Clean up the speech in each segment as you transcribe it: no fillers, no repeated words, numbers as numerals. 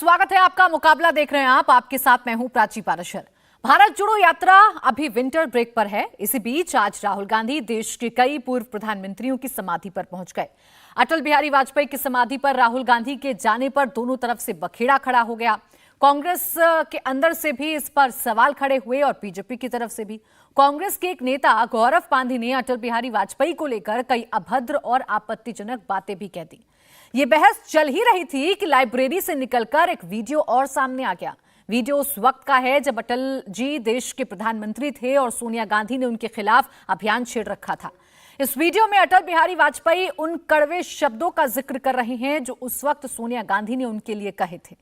स्वागत है आपका। मुकाबला देख रहे हैं आप, आपके साथ मैं हूं प्राची पाराशर। भारत जोड़ो यात्रा अभी विंटर ब्रेक पर है। इसी बीच आज राहुल गांधी देश के कई पूर्व प्रधानमंत्रियों की समाधि पर पहुंच गए। अटल बिहारी वाजपेयी की समाधि पर राहुल गांधी के जाने पर दोनों तरफ से बखेड़ा खड़ा हो गया। कांग्रेस के अंदर से भी इस पर सवाल खड़े हुए और बीजेपी की तरफ से भी। कांग्रेस के एक नेता गौरव पांधी ने अटल बिहारी वाजपेयी को लेकर कई अभद्र और आपत्तिजनक बातें भी कह दी। ये बहस चल ही रही थी कि लाइब्रेरी से निकलकर एक वीडियो और सामने आ गया। वीडियो उस वक्त का है जब अटल जी देश के प्रधानमंत्री थे और सोनिया गांधी ने उनके खिलाफ अभियान छेड़ रखा था। इस वीडियो में अटल बिहारी वाजपेयी उन कड़वे शब्दों का जिक्र कर रहे हैं जो उस वक्त सोनिया गांधी ने उनके लिए कहे थे।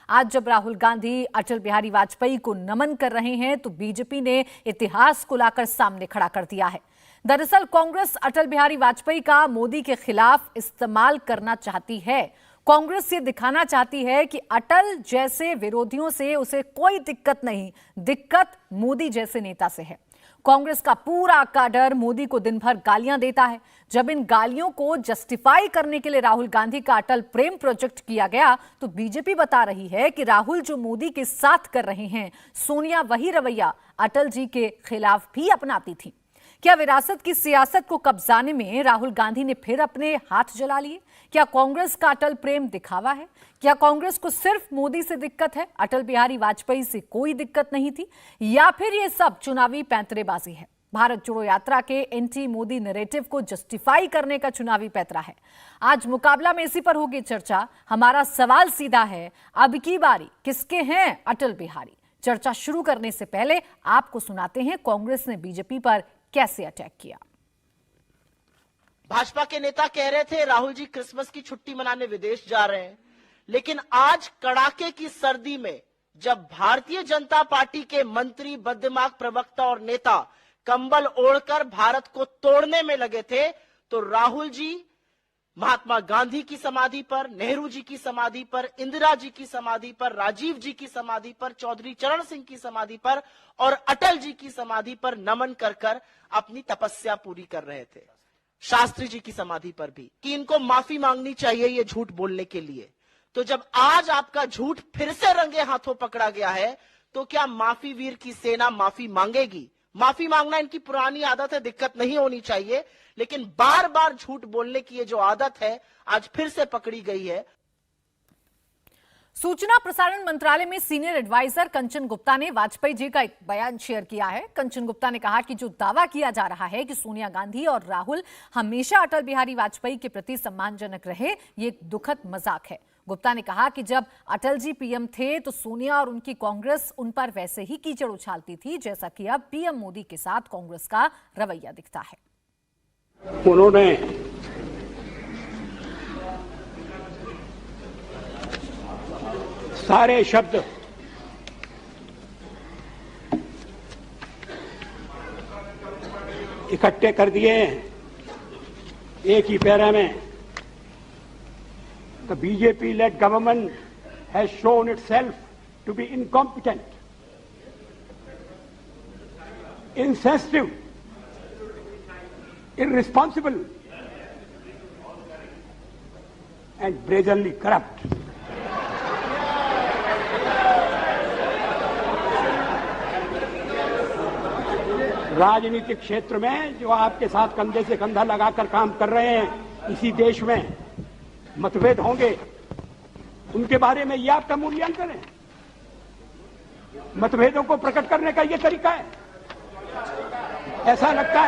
आज जब राहुल गांधी अटल बिहारी वाजपेयी को नमन कर रहे हैं तो बीजेपी ने इतिहास को लाकर सामने खड़ा कर दिया है। दरअसल कांग्रेस अटल बिहारी वाजपेयी का मोदी के खिलाफ इस्तेमाल करना चाहती है। कांग्रेस ये दिखाना चाहती है कि अटल जैसे विरोधियों से उसे कोई दिक्कत नहीं, दिक्कत मोदी जैसे नेता से है। कांग्रेस का पूरा काडर मोदी को दिन भर गालियां देता है। जब इन गालियों को जस्टिफाई करने के लिए राहुल गांधी का अटल प्रेम प्रोजेक्ट किया गया तो बीजेपी बता रही है कि राहुल जो मोदी के साथ कर रहे हैं, सोनिया वही रवैया अटल जी के खिलाफ भी अपनाती थी। क्या विरासत की सियासत को कब्जाने में राहुल गांधी ने फिर अपने हाथ जला लिए? क्या कांग्रेस का अटल प्रेम दिखावा है? क्या कांग्रेस को सिर्फ मोदी से दिक्कत है, अटल बिहारी वाजपेयी से कोई दिक्कत नहीं थी? या फिर ये सब चुनावी पैंतरेबाजी है? भारत जोड़ो यात्रा के एंटी मोदी नैरेटिव को जस्टिफाई करने का चुनावी पैंतरा है। आज मुकाबला में इसी पर होगी चर्चा। हमारा सवाल सीधा है, अब की बारी किसके हैं अटल बिहारी? चर्चा शुरू करने से पहले आपको सुनाते हैं कांग्रेस ने बीजेपी पर कैसे अटैक किया। भाजपा के नेता कह रहे थे राहुल जी क्रिसमस की छुट्टी मनाने विदेश जा रहे हैं, लेकिन आज कड़ाके की सर्दी में जब भारतीय जनता पार्टी के मंत्री, बददिमाग प्रवक्ता और नेता कंबल ओढ़कर भारत को तोड़ने में लगे थे, तो राहुल जी महात्मा गांधी की समाधि पर, नेहरू जी की समाधि पर, इंदिरा जी की समाधि पर, राजीव जी की समाधि पर, चौधरी चरण सिंह की समाधि पर और अटल जी की समाधि पर नमन कर कर अपनी तपस्या पूरी कर रहे थे। शास्त्री जी की समाधि पर भी कि इनको माफी मांगनी चाहिए ये झूठ बोलने के लिए। तो जब आज आपका झूठ फिर से रंगे हाथों पकड़ा गया है तो क्या माफी वीर की सेना माफी मांगेगी? माफी मांगना इनकी पुरानी आदत है, दिक्कत नहीं होनी चाहिए, लेकिन बार बार झूठ बोलने की ये जो आदत है आज फिर से पकड़ी गई है। सूचना प्रसारण मंत्रालय में सीनियर एडवाइजर कंचन गुप्ता ने वाजपेयी जी का एक बयान शेयर किया है। कंचन गुप्ता ने कहा कि जो दावा किया जा रहा है कि सोनिया गांधी और राहुल हमेशा अटल बिहारी वाजपेयी के प्रति सम्मानजनक रहे, ये एक दुखद मजाक है। गुप्ता ने कहा कि जब अटल जी पीएम थे तो सोनिया और उनकी कांग्रेस उन पर वैसे ही कीचड़ उछालती थी जैसा कि अब पीएम मोदी के साथ कांग्रेस का रवैया दिखता है। उन्होंने सारे शब्द इकट्ठे कर दिए एक ही पैरा में। The BJP-led government has shown itself to be incompetent, insensitive, irresponsible, and brazenly corrupt. राजनीतिक क्षेत्र में जो आपके साथ कंधे से कंधा लगाकर काम कर रहे हैं, इसी देश में मतभेद होंगे, उनके बारे में यह आपका मूल्यांकन है? मतभेदों को प्रकट करने का यह तरीका है? ऐसा लगता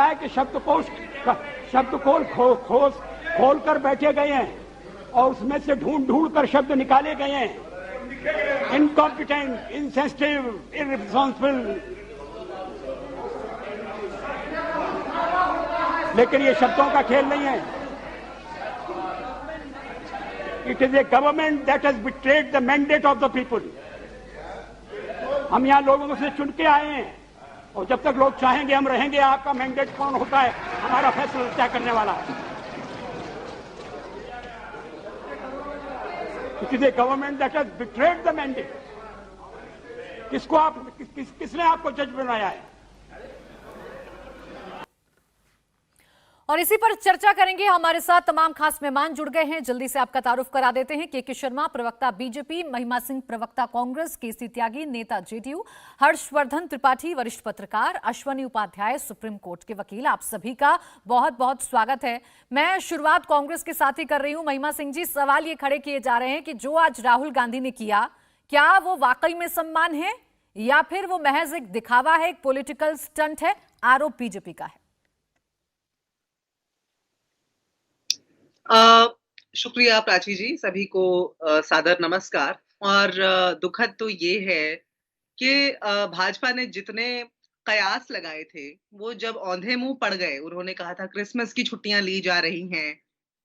है कि शब्दकोश खोल कर बैठे गए हैं और उसमें से ढूंढ कर शब्द निकाले गए हैं। Incompetent, insensitive, irresponsible. लेकिन ये शब्दों का खेल नहीं है। It is a government that has betrayed the mandate of the people. हम यहां लोगों से चुन के आए हैं और जब तक लोग चाहेंगे हम रहेंगे। आपका मैंडेट कौन होता है, हमारा फैसला तय करने वाला है। It is a government that has betrayed the mandate. किसने आपको जज बनाया है? और इसी पर चर्चा करेंगे। हमारे साथ तमाम खास मेहमान जुड़ गए हैं। जल्दी से आपका तारुफ करा देते हैं। के शर्मा, प्रवक्ता बीजेपी, महिमा सिंह, प्रवक्ता कांग्रेस, केसी त्यागी, नेता जेडीयू, हर्षवर्धन त्रिपाठी, वरिष्ठ पत्रकार, अश्वनी उपाध्याय, सुप्रीम कोर्ट के वकील। आप सभी का बहुत बहुत स्वागत है। मैं शुरुआत कांग्रेस के साथ ही कर रही हूं। महिमा सिंह जी, सवाल ये खड़े किए जा रहे हैं कि जो आज राहुल गांधी ने किया, क्या वो वाकई में सम्मान है या फिर वो महज एक दिखावा है, एक पॉलिटिकल स्टंट है? आरोप बीजेपी का है। शुक्रिया प्राची जी, सभी को सादर नमस्कार। और दुखद तो ये है कि भाजपा ने जितने कयास लगाए थे वो जब औंधे मुंह पड़ गए। उन्होंने कहा था क्रिसमस की छुट्टियां ली जा रही हैं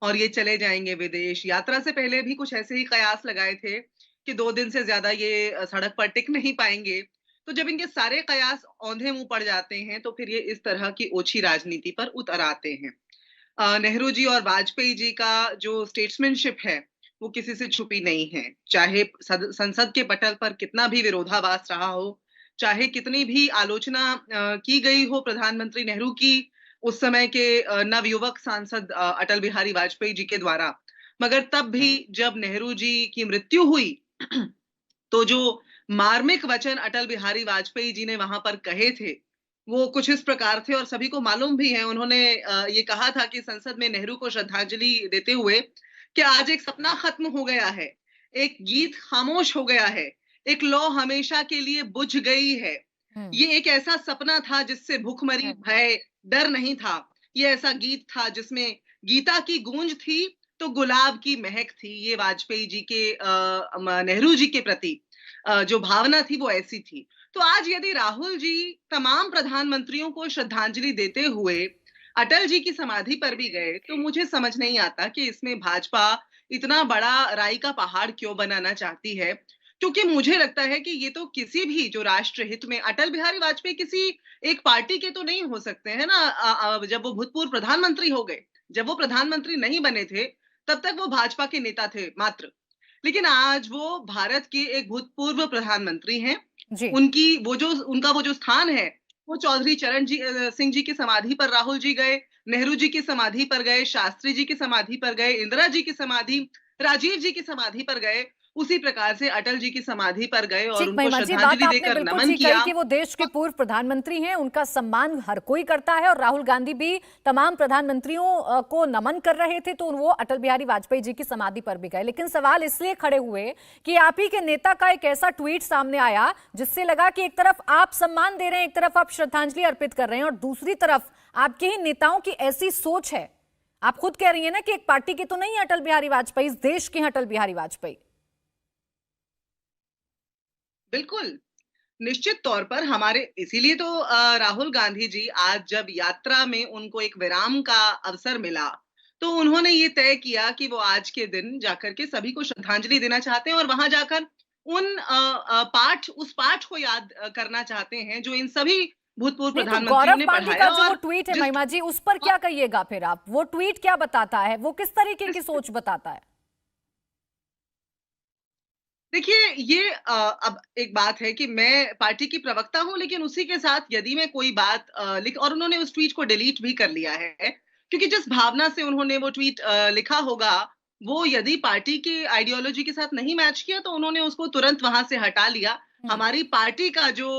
और ये चले जाएंगे विदेश। यात्रा से पहले भी कुछ ऐसे ही कयास लगाए थे कि 2 दिन से ज्यादा ये सड़क पर टिक नहीं पाएंगे। तो जब इनके सारे कयास औंधे मुंह पड़ जाते हैं तो फिर ये इस तरह की ओछी राजनीति पर उतर आते हैं। नेहरू जी और वाजपेयी जी का जो स्टेट्समैनशिप है वो किसी से छुपी नहीं है। चाहे संसद के पटल पर कितना भी विरोधाभास रहा हो, चाहे कितनी भी आलोचना की गई हो प्रधानमंत्री नेहरू की उस समय के नवयुवक सांसद अटल बिहारी वाजपेयी जी के द्वारा, मगर तब भी जब नेहरू जी की मृत्यु हुई तो जो मार्मिक वचन अटल बिहारी वाजपेयी जी ने वहां पर कहे थे वो कुछ इस प्रकार थे और सभी को मालूम भी है। उन्होंने ये कहा था कि संसद में नेहरू को श्रद्धांजलि देते हुए कि आज एक सपना खत्म हो गया है, एक गीत खामोश हो गया है, एक लौ हमेशा के लिए बुझ गई है। ये एक ऐसा सपना था जिससे भूखमरी, भय, डर नहीं था। ये ऐसा गीत था जिसमें गीता की गूंज थी तो गुलाब की महक थी। ये वाजपेयी जी के नेहरू जी के प्रति जो भावना थी वो ऐसी थी। तो आज यदि राहुल जी तमाम प्रधानमंत्रियों को श्रद्धांजलि देते हुए अटल जी की समाधि पर भी गए तो मुझे समझ नहीं आता कि इसमें भाजपा इतना बड़ा राई का पहाड़ क्यों बनाना चाहती है। क्योंकि मुझे लगता है कि ये तो किसी भी जो राष्ट्र हित में, अटल बिहारी वाजपेयी किसी एक पार्टी के तो नहीं हो सकते हैं ना। जब वो भूतपूर्व प्रधानमंत्री हो गए, जब वो प्रधानमंत्री नहीं बने थे तब तक वो भाजपा के नेता थे मात्र। लेकिन आज वो भारत के एक भूतपूर्व प्रधानमंत्री हैं। उनका वो जो स्थान है वो चौधरी चरण सिंह जी की समाधि पर राहुल जी गए, नेहरू जी की समाधि पर गए, शास्त्री जी की समाधि पर गए, इंदिरा जी की समाधि, राजीव जी की समाधि पर गए, उसी प्रकार से अटल जी की समाधि पर गए और उनको श्रद्धांजलि देकर नमन किया। कि वो देश के पूर्व प्रधानमंत्री हैं, उनका सम्मान हर कोई करता है और राहुल गांधी भी तमाम प्रधानमंत्रियों को नमन कर रहे थे तो वो अटल बिहारी वाजपेयी जी की समाधि पर भी गए। लेकिन सवाल इसलिए खड़े हुए कि आप ही के नेता का एक ऐसा ट्वीट सामने आया जिससे लगा कि एक तरफ आप सम्मान दे रहे हैं, एक तरफ आप श्रद्धांजलि अर्पित कर रहे हैं और दूसरी तरफ आपके ही नेताओं की ऐसी सोच है। आप खुद कह रही है ना कि एक पार्टी की तो नहीं है अटल बिहारी वाजपेयी, इस देश के अटल बिहारी वाजपेयी। बिल्कुल, निश्चित तौर पर हमारे, इसीलिए तो राहुल गांधी जी आज जब यात्रा में उनको एक विराम का अवसर मिला तो उन्होंने ये तय किया कि वो आज के दिन जाकर के सभी को श्रद्धांजलि देना चाहते हैं और वहां जाकर उस पाठ को याद करना चाहते हैं जो इन सभी भूतपूर्व प्रधानमंत्रियों ने पढ़ाया। का जो वो ट्वीट है महिमा जी, उस पर क्या कहिएगा फिर आप? वो ट्वीट क्या बताता है, वो किस तरीके की सोच बताता है? देखिए, ये अब एक बात है कि मैं पार्टी की प्रवक्ता हूं, लेकिन उसी के साथ यदि मैं कोई बात और उन्होंने उस ट्वीट को डिलीट भी कर लिया है क्योंकि जिस भावना से उन्होंने वो ट्वीट लिखा होगा वो यदि पार्टी की आइडियोलॉजी के साथ नहीं मैच किया तो उन्होंने उसको तुरंत वहां से हटा लिया। हमारी पार्टी का जो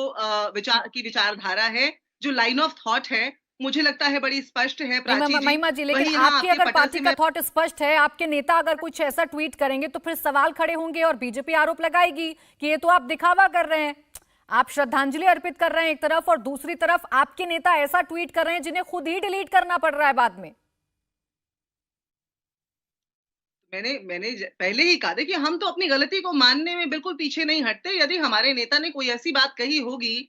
विचारधारा है, जो लाइन ऑफ थॉट है, मुझे लगता है बड़ी स्पष्ट है प्राची जी। महिमा जी, लेकिन आपकी अगर पार्टी का थॉट स्पष्ट है, आपके नेता अगर कुछ ऐसा ट्वीट करेंगे तो फिर सवाल खड़े होंगे और बीजेपी आरोप लगाएगी कि ये तो आप दिखावा कर रहे हैं। आप श्रद्धांजलि अर्पित कर रहे हैं एक तरफ और दूसरी तरफ आपके नेता ऐसा ट्वीट कर रहे हैं जिन्हें खुद ही डिलीट करना पड़ रहा है बाद में। मैंने पहले ही कहा था कि हम तो अपनी गलती को मानने में बिल्कुल पीछे नहीं हटते। यदि हमारे नेता ने कोई ऐसी बात कही होगी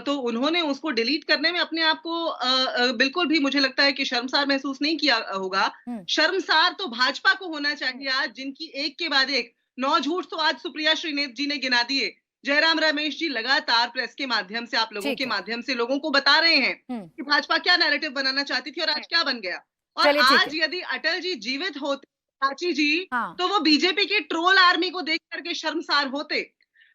तो उन्होंने उसको डिलीट करने में अपने आप को बिल्कुल भी, मुझे लगता है कि शर्मसार महसूस नहीं किया होगा। शर्मसार तो भाजपा को होना चाहिए आज, जिनकी एक के बाद एक 9 झूठ तो आज सुप्रिया श्रीनेत जी ने गिना दिए। जयराम रमेश जी लगातार प्रेस के माध्यम से, आप लोगों के माध्यम से लोगों को बता रहे हैं कि भाजपा क्या नैरेटिव बनाना चाहती थी और आज क्या बन गया। और आज यदि अटल जी जीवित होते प्राची जी, तो वो बीजेपी की ट्रोल आर्मी को देख करके शर्मसार होते।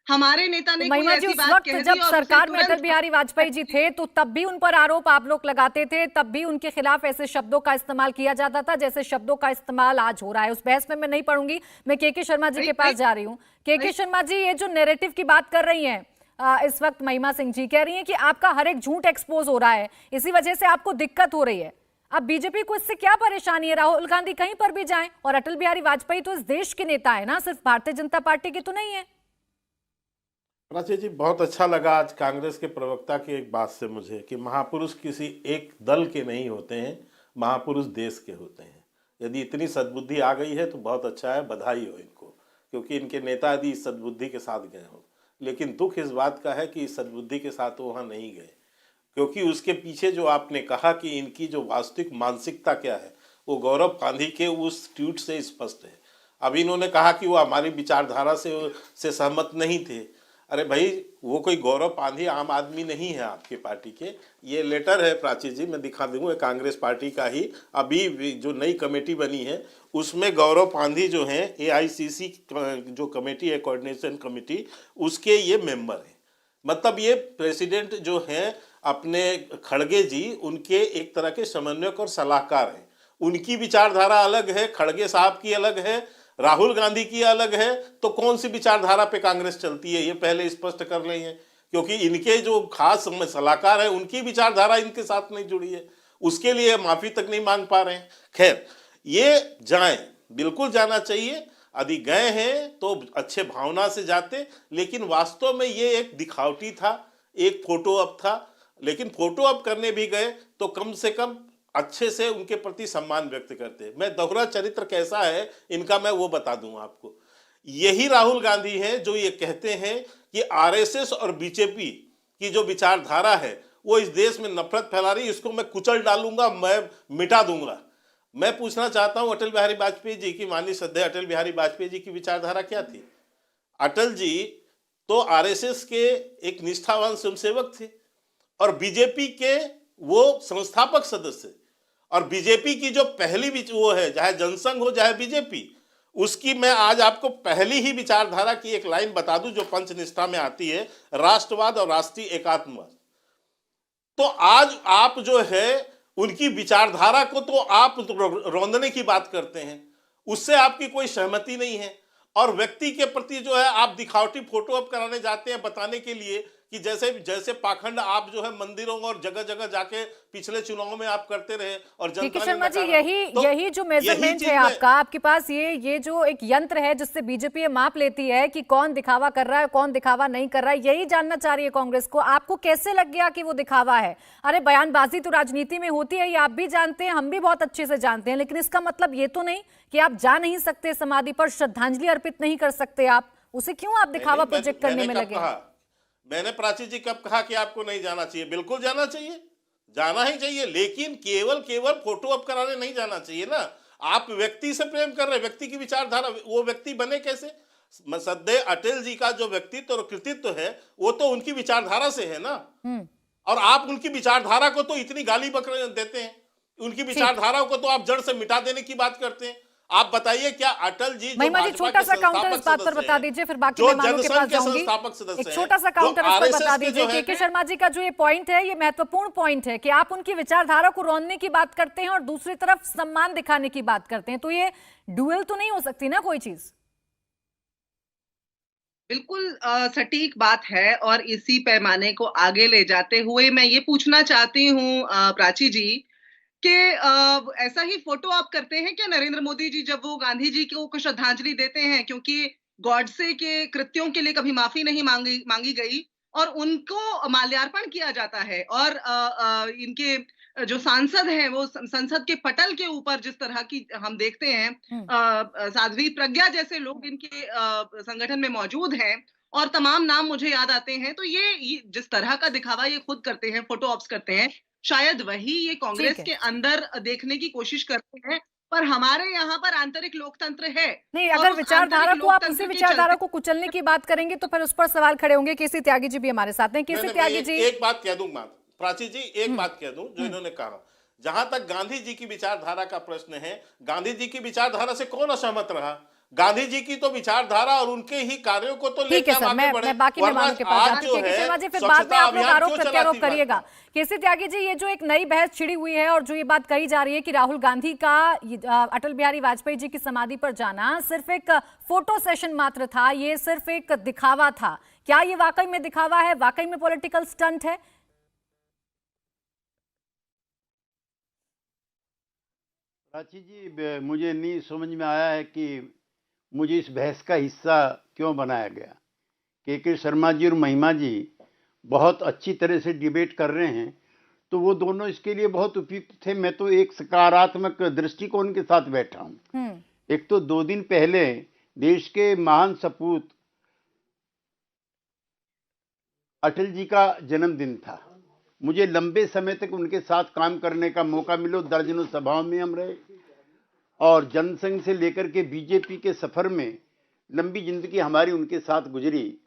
हमारे नेता ने कोई महिमा जी, ऐसी उस बात वक्त कह दी जब और उसे सरकार में तुरंत अटल बिहारी वाजपेयी जी थे तो तब भी उन पर आरोप आप लोग लगाते थे, तब भी उनके खिलाफ ऐसे शब्दों का इस्तेमाल किया जाता था जैसे शब्दों का इस्तेमाल आज हो रहा है। उस बहस में मैं नहीं पढ़ूंगी, मैं के शर्मा जी के पास जा रही हूँ। के शर्मा जी, ये जो नैरेटिव की बात कर रही हैं इस वक्त महिमा सिंह जी, कह रही हैं कि आपका हर एक झूठ एक्सपोज हो रहा है, इसी वजह से आपको दिक्कत हो रही है। अब बीजेपी को इससे क्या परेशानी है? राहुल गांधी कहीं पर भी जाएं, और अटल बिहारी वाजपेयी तो इस देश के नेता है ना, सिर्फ भारतीय जनता पार्टी के तो नहीं है। प्राची जी, बहुत अच्छा लगा आज कांग्रेस के प्रवक्ता की एक बात से मुझे कि महापुरुष किसी एक दल के नहीं होते हैं, महापुरुष देश के होते हैं। यदि इतनी सद्बुद्धि आ गई है तो बहुत अच्छा है, बधाई हो इनको, क्योंकि इनके नेता यदि इस सद्बुद्धि के साथ गए हों। लेकिन दुख इस बात का है कि इस सद्बुद्धि के साथ वो वहाँ नहीं गए, क्योंकि उसके पीछे जो आपने कहा कि इनकी जो वास्तविक मानसिकता क्या है वो गौरव गांधी के उस ट्वीट से स्पष्ट है। अब इन्होंने कहा कि वो हमारी विचारधारा से सहमत नहीं थे। अरे भाई, वो कोई गौरव गांधी आम आदमी नहीं है आपके पार्टी के। ये लेटर है प्राची जी, मैं दिखा दूंगा, कांग्रेस पार्टी का ही अभी जो नई कमेटी बनी है उसमें गौरव गांधी जो हैं AICC जो कमेटी है, कोऑर्डिनेशन कमेटी, उसके ये मेंबर हैं। मतलब ये प्रेसिडेंट जो हैं अपने खड़गे जी, उनके एक तरह के समन्वयक और सलाहकार हैं। उनकी विचारधारा अलग है, खड़गे साहब की अलग है, राहुल गांधी की अलग है। तो कौन सी विचारधारा पे कांग्रेस चलती है ये पहले स्पष्ट कर रही है, क्योंकि इनके जो खास सलाहकार है उनकी विचारधारा इनके साथ नहीं जुड़ी है, उसके लिए माफी तक नहीं मांग पा रहे हैं। खैर, ये जाएं, बिल्कुल जाना चाहिए। यदि गए हैं तो अच्छे भावना से जाते, लेकिन वास्तव में ये एक दिखावटी था, एक फोटो अप था। लेकिन फोटो अप करने भी गए तो कम से कम अच्छे से उनके प्रति सम्मान व्यक्त करते। मैं दोहरा चरित्र कैसा है इनका मैं वो बता दूं आपको। यही राहुल गांधी हैं जो ये कहते हैं कि RSS और बीजेपी की जो विचारधारा है वो इस देश में नफरत फैला रही, इसको मैं कुचल डालूंगा, मैं मिटा दूंगा। मैं पूछना चाहता हूं अटल बिहारी वाजपेयी जी की, माननीय श्रद्धेय अटल बिहारी वाजपेयी जी की विचारधारा क्या थी? अटल जी तो RSS के एक निष्ठावान स्वयंसेवक थे और बीजेपी के वो संस्थापक सदस्य। और बीजेपी की जो पहली वो है, चाहे जनसंघ हो चाहे बीजेपी, उसकी मैं आज आपको पहली ही विचारधारा की एक लाइन बता दूं जो पंचनिष्ठा में आती है, राष्ट्रवाद और राष्ट्रीय एकात्मवाद। तो आज आप जो है उनकी विचारधारा को तो आप रौंदने की बात करते हैं, उससे आपकी कोई सहमति नहीं है। और व्यक्ति के प्रति जो है आप दिखावटी फोटो अप कराने जाते हैं, बताने के लिए कि जैसे पाखंड आप जो है मंदिरों और जगह जगह जाके पिछले चुनाव में आप करते रहे और जनता ने शर्मा जी, तो यही जो मेजरमेंट है आपका, आपके पास ये जो एक यंत्र है जिससे बीजेपी ये माप लेती है कि कौन दिखावा कर रहा है, कौन दिखावा नहीं कर रहा है, यही जानना चाह रही है कांग्रेस को। आपको कैसे लग गया कि वो दिखावा है? अरे, बयानबाजी तो राजनीति में होती है, ये आप भी जानते हैं, हम भी बहुत अच्छे से जानते हैं, लेकिन इसका मतलब ये तो नहीं कि आप जा नहीं सकते समाधि पर, श्रद्धांजलि अर्पित नहीं कर सकते आप, उसे क्यों आप दिखावा प्रोजेक्ट करने में लगे? मैंने प्राची जी कब कहा कि आपको नहीं जाना चाहिए? बिल्कुल जाना चाहिए, जाना ही चाहिए, लेकिन केवल फोटो अप कराने नहीं जाना चाहिए ना। आप व्यक्ति से प्रेम कर रहे, व्यक्ति की विचारधारा, वो व्यक्ति बने कैसे? सदैव अटल जी का जो व्यक्तित्व और कृतित्व है वो तो उनकी विचारधारा से है ना। और आप उनकी विचारधारा को तो इतनी गाली बकरे देते हैं, उनकी विचारधारा को तो आप जड़ से मिटा देने की बात करते हैं। आप बताइए, क्या अटल जी महिमा जी, छोटा सा काउंटर इस बात पर बता दीजिए, फिर बाकी मेहमानों के पास जाऊंगी। एक छोटा सा काउंटर इस पर बता दीजिए। के शर्मा जी का जो ये पॉइंट है, ये महत्वपूर्ण पॉइंट है कि आप उनकी विचारधारा को रौंदने की बात करते हैं और दूसरी तरफ सम्मान दिखाने की बात करते हैं, तो ये डुअल तो नहीं हो सकती ना कोई चीज? बिल्कुल सटीक बात है। और इसी पैमाने को आगे ले जाते हुए मैं ये पूछना चाहती हूँ प्राची जी कि ऐसा ही फोटो आप करते हैं क्या नरेंद्र मोदी जी जब वो गांधी जी को श्रद्धांजलि देते हैं? क्योंकि गॉडसे के कृत्यों के लिए कभी माफी नहीं मांगी गई और उनको माल्यार्पण किया जाता है। और इनके जो सांसद हैं वो संसद के पटल के ऊपर जिस तरह की हम देखते हैं, साध्वी प्रज्ञा जैसे लोग इनके संगठन में मौजूद हैं और तमाम नाम मुझे याद आते हैं। तो ये जिस तरह का दिखावा ये खुद करते हैं, फोटो ऑप्स करते हैं, शायद वही ये कांग्रेस के अंदर देखने की कोशिश करते हैं। पर हमारे यहाँ पर आंतरिक लोकतंत्र है नहीं। अगर विचारधारा को आप उसी विचारधारा को कुचलने की बात करेंगे तो फिर उस पर सवाल खड़े होंगे। केसी त्यागी जी भी हमारे साथ हैं। केसी त्यागी जी, एक बात कह दूं, प्राची जी एक बात कह दूं जो इन्होंने कहा, जहां तक गांधी जी की विचारधारा का प्रश्न है, गांधी जी की विचारधारा से कौन असहमत रहा? गांधी जी की तो विचारधारा और उनके ही कार्यों को तो ठीक है लेकर सर, हम आगे बढ़े। मैं बाकी मेहमानों के पास जाती हूँ। केके शर्मा जी, फिर बाद में आप लोग आरोप प्रत्यारोप करिएगा। केसी त्यागी जी, ये जो एक नई बहस छिड़ी हुई है और जो ये बात कही जा रही है कि राहुल गांधी का अटल बिहारी वाजपेयी जी की समाधि पर जाना सिर्फ एक फोटो सेशन मात्र था, ये सिर्फ एक दिखावा था, क्या ये वाकई में दिखावा है, वाकई में पॉलिटिकल स्टंट है? प्राची जी, मुझे नहीं समझ में आया है कि मुझे इस बहस का हिस्सा क्यों बनाया गया। केके शर्मा जी और महिमा जी बहुत अच्छी तरह से डिबेट कर रहे हैं, तो वो दोनों इसके लिए बहुत उपयुक्त थे। मैं तो एक सकारात्मक दृष्टिकोण के साथ बैठा हूँ। एक तो 2 दिन पहले देश के महान सपूत अटल जी का जन्मदिन था। मुझे लंबे समय तक उनके साथ काम करने का मौका मिला, दर्जनों सभाओं में हम रहे और जनसंघ से लेकर के बीजेपी के सफर में लंबी जिंदगी हमारी उनके साथ गुजरी।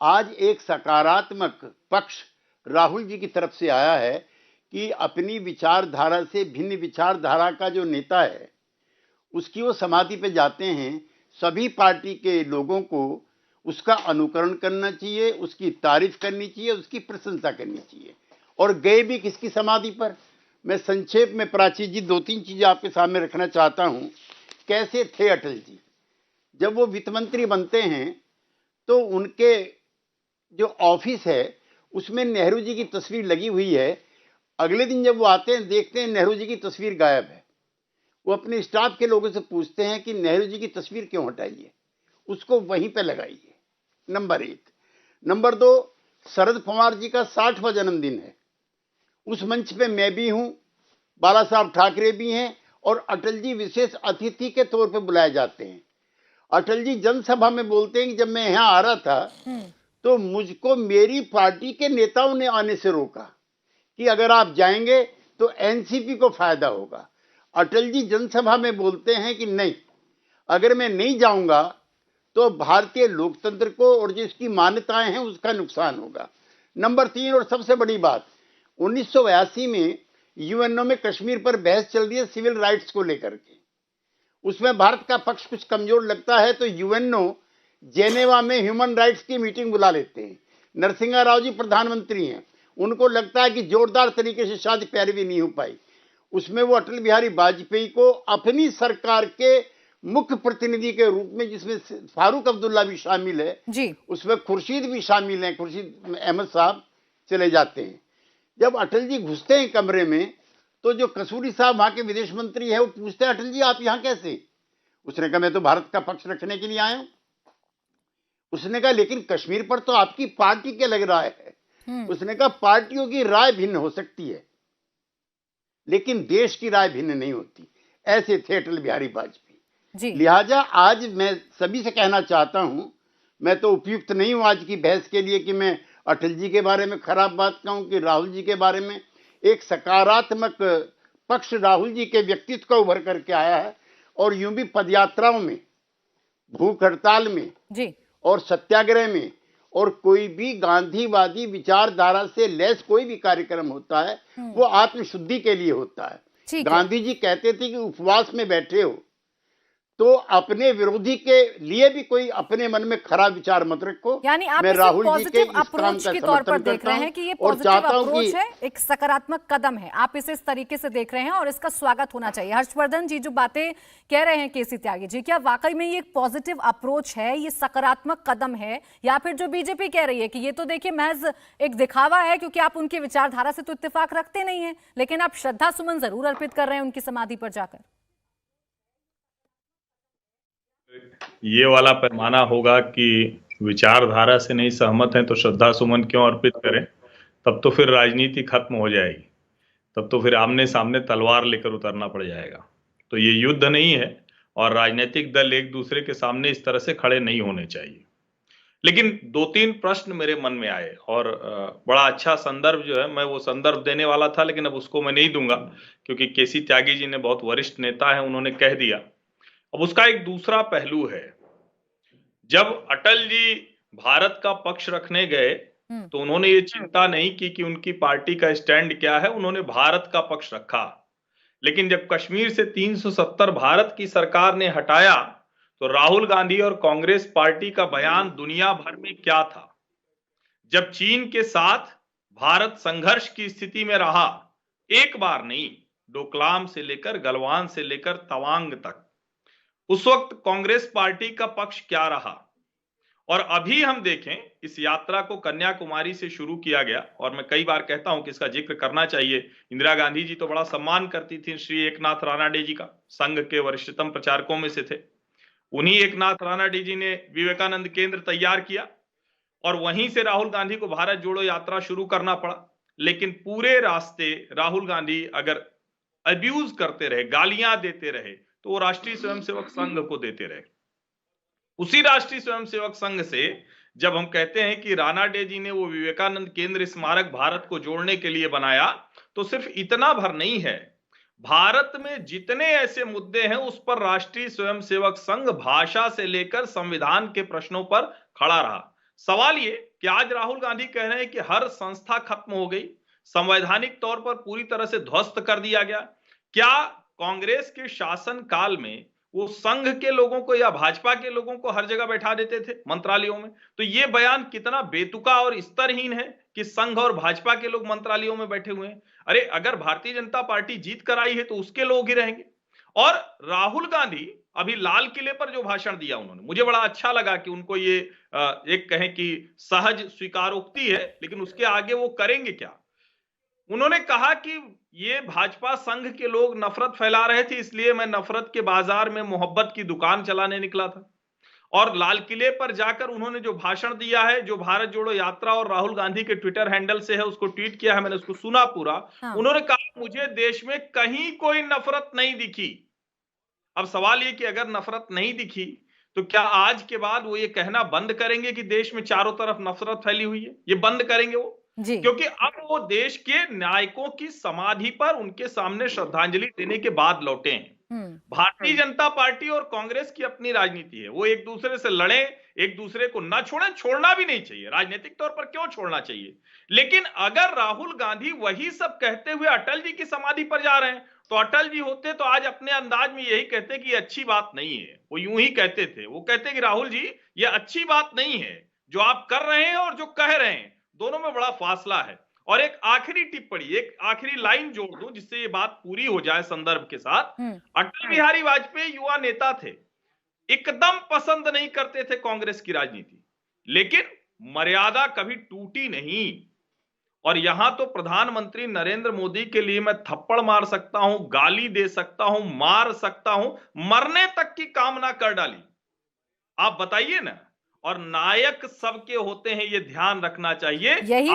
आज एक सकारात्मक पक्ष राहुल जी की तरफ से आया है कि अपनी विचारधारा से भिन्न विचारधारा का जो नेता है उसकी वो समाधि पे जाते हैं। सभी पार्टी के लोगों को उसका अनुकरण करना चाहिए, उसकी तारीफ करनी चाहिए, उसकी प्रशंसा करनी चाहिए। और गए भी किसकी समाधि पर, मैं संक्षेप में प्राची जी 2-3 चीजें आपके सामने रखना चाहता हूं। कैसे थे अटल जी? जब वो वित्त मंत्री बनते हैं तो उनके जो ऑफिस है उसमें नेहरू जी की तस्वीर लगी हुई है। अगले दिन जब वो आते हैं देखते हैं नेहरू जी की तस्वीर गायब है। वो अपने स्टाफ के लोगों से पूछते हैं कि नेहरू जी की तस्वीर क्यों हटाई है, उसको वहीं पे लगाइए। नंबर 1। नंबर 2, शरद पवार जी का 60वां जन्मदिन है। उस मंच पे मैं भी हूं, बाला साहब ठाकरे भी हैं और अटल जी विशेष अतिथि के तौर पे बुलाए जाते हैं। अटल जी जनसभा में बोलते हैं कि जब मैं यहाँ आ रहा था तो मुझको मेरी पार्टी के नेताओं ने आने से रोका कि अगर आप जाएंगे तो एनसीपी को फायदा होगा। अटल जी जनसभा में बोलते हैं कि नहीं, अगर मैं नहीं जाऊंगा तो भारतीय लोकतंत्र को और जिसकी मान्यताएं हैं उसका नुकसान होगा। नंबर 3 और सबसे बड़ी बात, 1982 में यूएनओ में कश्मीर पर बहस चल रही है सिविल राइट्स को लेकर के। उसमें भारत का पक्ष कुछ कमजोर लगता है तो यूएनओ जेनेवा में ह्यूमन राइट्स की मीटिंग बुला लेते हैं। नरसिंहा राव जी प्रधानमंत्री हैं, उनको लगता है कि जोरदार तरीके से शायद पैरवी नहीं हो पाई। उसमें वो अटल बिहारी वाजपेयी को अपनी सरकार के मुख्य प्रतिनिधि के रूप में, जिसमें फारूक अब्दुल्ला भी शामिल है जी, उसमें खुर्शीद भी शामिल हैं, खुर्शीद अहमद साहब चले जाते हैं। जब अटल जी घुसते हैं कमरे में तो जो कसूरी साहब वहां के विदेश मंत्री है वो पूछते हैं अटल जी आप यहाँ कैसे? उसने कहा मैं तो भारत का पक्ष रखने के लिए आया हूं। उसने कहा लेकिन कश्मीर पर तो आपकी पार्टी के लग रहा है। उसने कहा पार्टियों की राय भिन्न हो सकती है लेकिन देश की राय भिन्न नहीं होती। ऐसे थे अटल बिहारी वाजपेयी। लिहाजा आज मैं सभी से कहना चाहता हूं, मैं तो उपयुक्त नहीं हूं आज की बहस के लिए कि मैं अटल जी के बारे में खराब बात कहूं कि राहुल जी के बारे में। एक सकारात्मक पक्ष राहुल जी के व्यक्तित्व का उभर करके आया है और यूं भी पदयात्राओं में, भूख हड़ताल में जी, और सत्याग्रह में और कोई भी गांधीवादी विचारधारा से लेस कोई भी कार्यक्रम होता है वो आत्मशुद्धि के लिए होता है। गांधी जी कहते थे कि उपवास में बैठे हो तो अपने विरोधी के लिए भी कोई अपने मन में खराब विचार मत रखो। यानी आप इसे पॉजिटिव अप्रोच के तौर पर देख रहे हैं कि ये पॉजिटिव अप्रोच है, एक सकारात्मक कदम है, आप इसे इस तरीके से देख रहे हैं और इसका स्वागत होना चाहिए। हर्षवर्धन जी जो बातें कह रहे हैं केसी त्यागी जी, क्या वाकई में ये एक पॉजिटिव अप्रोच है, ये सकारात्मक कदम है, या फिर जो बीजेपी कह रही है कि ये तो देखिए महज एक दिखावा है क्योंकि आप उनकी विचारधारा से तो इत्तेफाक रखते नहीं है लेकिन आप श्रद्धा सुमन जरूर अर्पित कर रहे हैं उनकी समाधि पर जाकर? ये वाला पैमाना होगा कि विचारधारा से नहीं सहमत हैं तो श्रद्धा सुमन क्यों अर्पित करें, तब तो फिर राजनीति खत्म हो जाएगी, तब तो फिर आमने सामने तलवार लेकर उतरना पड़ जाएगा। तो ये युद्ध नहीं है और राजनीतिक दल एक दूसरे के सामने इस तरह से खड़े नहीं होने चाहिए। लेकिन 2-3 प्रश्न मेरे मन में आए और बड़ा अच्छा संदर्भ जो है, मैं वो संदर्भ देने वाला था लेकिन अब उसको मैं नहीं दूंगा क्योंकि केसी त्यागी जी ने, बहुत वरिष्ठ नेता है, उन्होंने कह दिया। अब उसका एक दूसरा पहलू है, जब अटल जी भारत का पक्ष रखने गए तो उन्होंने ये चिंता नहीं की कि उनकी पार्टी का स्टैंड क्या है, उन्होंने भारत का पक्ष रखा। लेकिन जब कश्मीर से 370 भारत की सरकार ने हटाया तो राहुल गांधी और कांग्रेस पार्टी का बयान दुनिया भर में क्या था? जब चीन के साथ भारत संघर्ष की स्थिति में रहा, एक बार नहीं, डोकलाम से लेकर गलवान से लेकर तवांग तक, उस वक्त कांग्रेस पार्टी का पक्ष क्या रहा? और अभी हम देखें, इस यात्रा को कन्याकुमारी से शुरू किया गया, और मैं कई बार कहता हूं कि इसका जिक्र करना चाहिए। इंदिरा गांधी जी तो बड़ा सम्मान करती थी श्री एकनाथ राणाडे जी का, संघ के वरिष्ठतम प्रचारकों में से थे। उन्हीं एकनाथ राणाडे जी ने विवेकानंद केंद्र तैयार किया और वहीं से राहुल गांधी को भारत जोड़ो यात्रा शुरू करना पड़ा। लेकिन पूरे रास्ते राहुल गांधी अगर अब्यूज करते रहे, गालियां देते रहे, तो वो राष्ट्रीय स्वयंसेवक संघ को देते रहे। उसी राष्ट्रीय स्वयंसेवक संघ से जब हम कहते हैं कि राणाडे जी ने वो विवेकानंद केंद्र स्मारक भारत को जोड़ने के लिए बनाया, तो सिर्फ इतना भर नहीं है, भारत में जितने ऐसे मुद्दे हैं उस पर राष्ट्रीय स्वयंसेवक संघ भाषा से लेकर संविधान के प्रश्नों पर खड़ा रहा। सवाल ये कि आज राहुल गांधी कह रहे हैं कि हर संस्था खत्म हो गई, संवैधानिक तौर पर पूरी तरह से ध्वस्त कर दिया गया। क्या कांग्रेस के शासन काल में वो संघ के लोगों को या भाजपा के लोगों को हर जगह बैठा देते थे मंत्रालयों में? तो ये बयान कितना बेतुका और स्तरहीन है कि संघ और भाजपा के लोग मंत्रालयों में बैठे हुए हैं। अरे अगर भारतीय जनता पार्टी जीत कर आई है तो उसके लोग ही रहेंगे। और राहुल गांधी अभी लाल किले पर जो भाषण दिया उन्होंने, मुझे बड़ा अच्छा लगा कि उनको ये एक कहें कि सहज स्वीकारोक्ति है, लेकिन उसके आगे वो करेंगे क्या? उन्होंने कहा कि ये भाजपा संघ के लोग नफरत फैला रहे थे, इसलिए मैं नफरत के बाजार में मोहब्बत की दुकान चलाने निकला था। और लाल किले पर जाकर उन्होंने जो भाषण दिया है, जो भारत जोड़ो यात्रा और राहुल गांधी के ट्विटर हैंडल से है, उसको ट्वीट किया है, मैंने उसको सुना पूरा। उन्होंने कहा मुझे देश में कहीं कोई नफरत नहीं दिखी। अब सवाल ये कि अगर नफरत नहीं दिखी तो क्या आज के बाद वो ये कहना बंद करेंगे कि देश में चारों तरफ नफरत फैली हुई है? ये बंद करेंगे वो? क्योंकि अब वो देश के नायकों की समाधि पर उनके सामने श्रद्धांजलि देने के बाद लौटे हैं। भारतीय जनता पार्टी और कांग्रेस की अपनी राजनीति है, वो एक दूसरे से लड़े, एक दूसरे को ना छोड़े, छोड़ना भी नहीं चाहिए, राजनीतिक तौर पर क्यों छोड़ना चाहिए। लेकिन अगर राहुल गांधी वही सब कहते हुए अटल जी की समाधि पर जा रहे हैं, तो अटल जी होते तो आज अपने अंदाज में यही कहते कि ये अच्छी बात नहीं है। वो यूं ही कहते थे, वो कहते कि राहुल जी ये अच्छी बात नहीं है जो आप कर रहे हैं और जो कह रहे हैं, दोनों में बड़ा फासला है। और एक आखिरी टिप्पणी, एक आखिरी लाइन जोड़ दूं जिससे ये बात पूरी हो जाए संदर्भ के साथ। अटल बिहारी वाजपेयी युवा नेता थे, एकदम पसंद नहीं करते थे कांग्रेस की राजनीति, लेकिन मर्यादा कभी टूटी नहीं। और यहां तो प्रधानमंत्री नरेंद्र मोदी के लिए मैं थप्पड़ मार सकता हूं, गाली दे सकता हूं, मार सकता हूं, मरने तक की कामना कर डाली। आप बताइए ना। और नायक सबके होते हैं, ये ध्यान रखना चाहिए। यही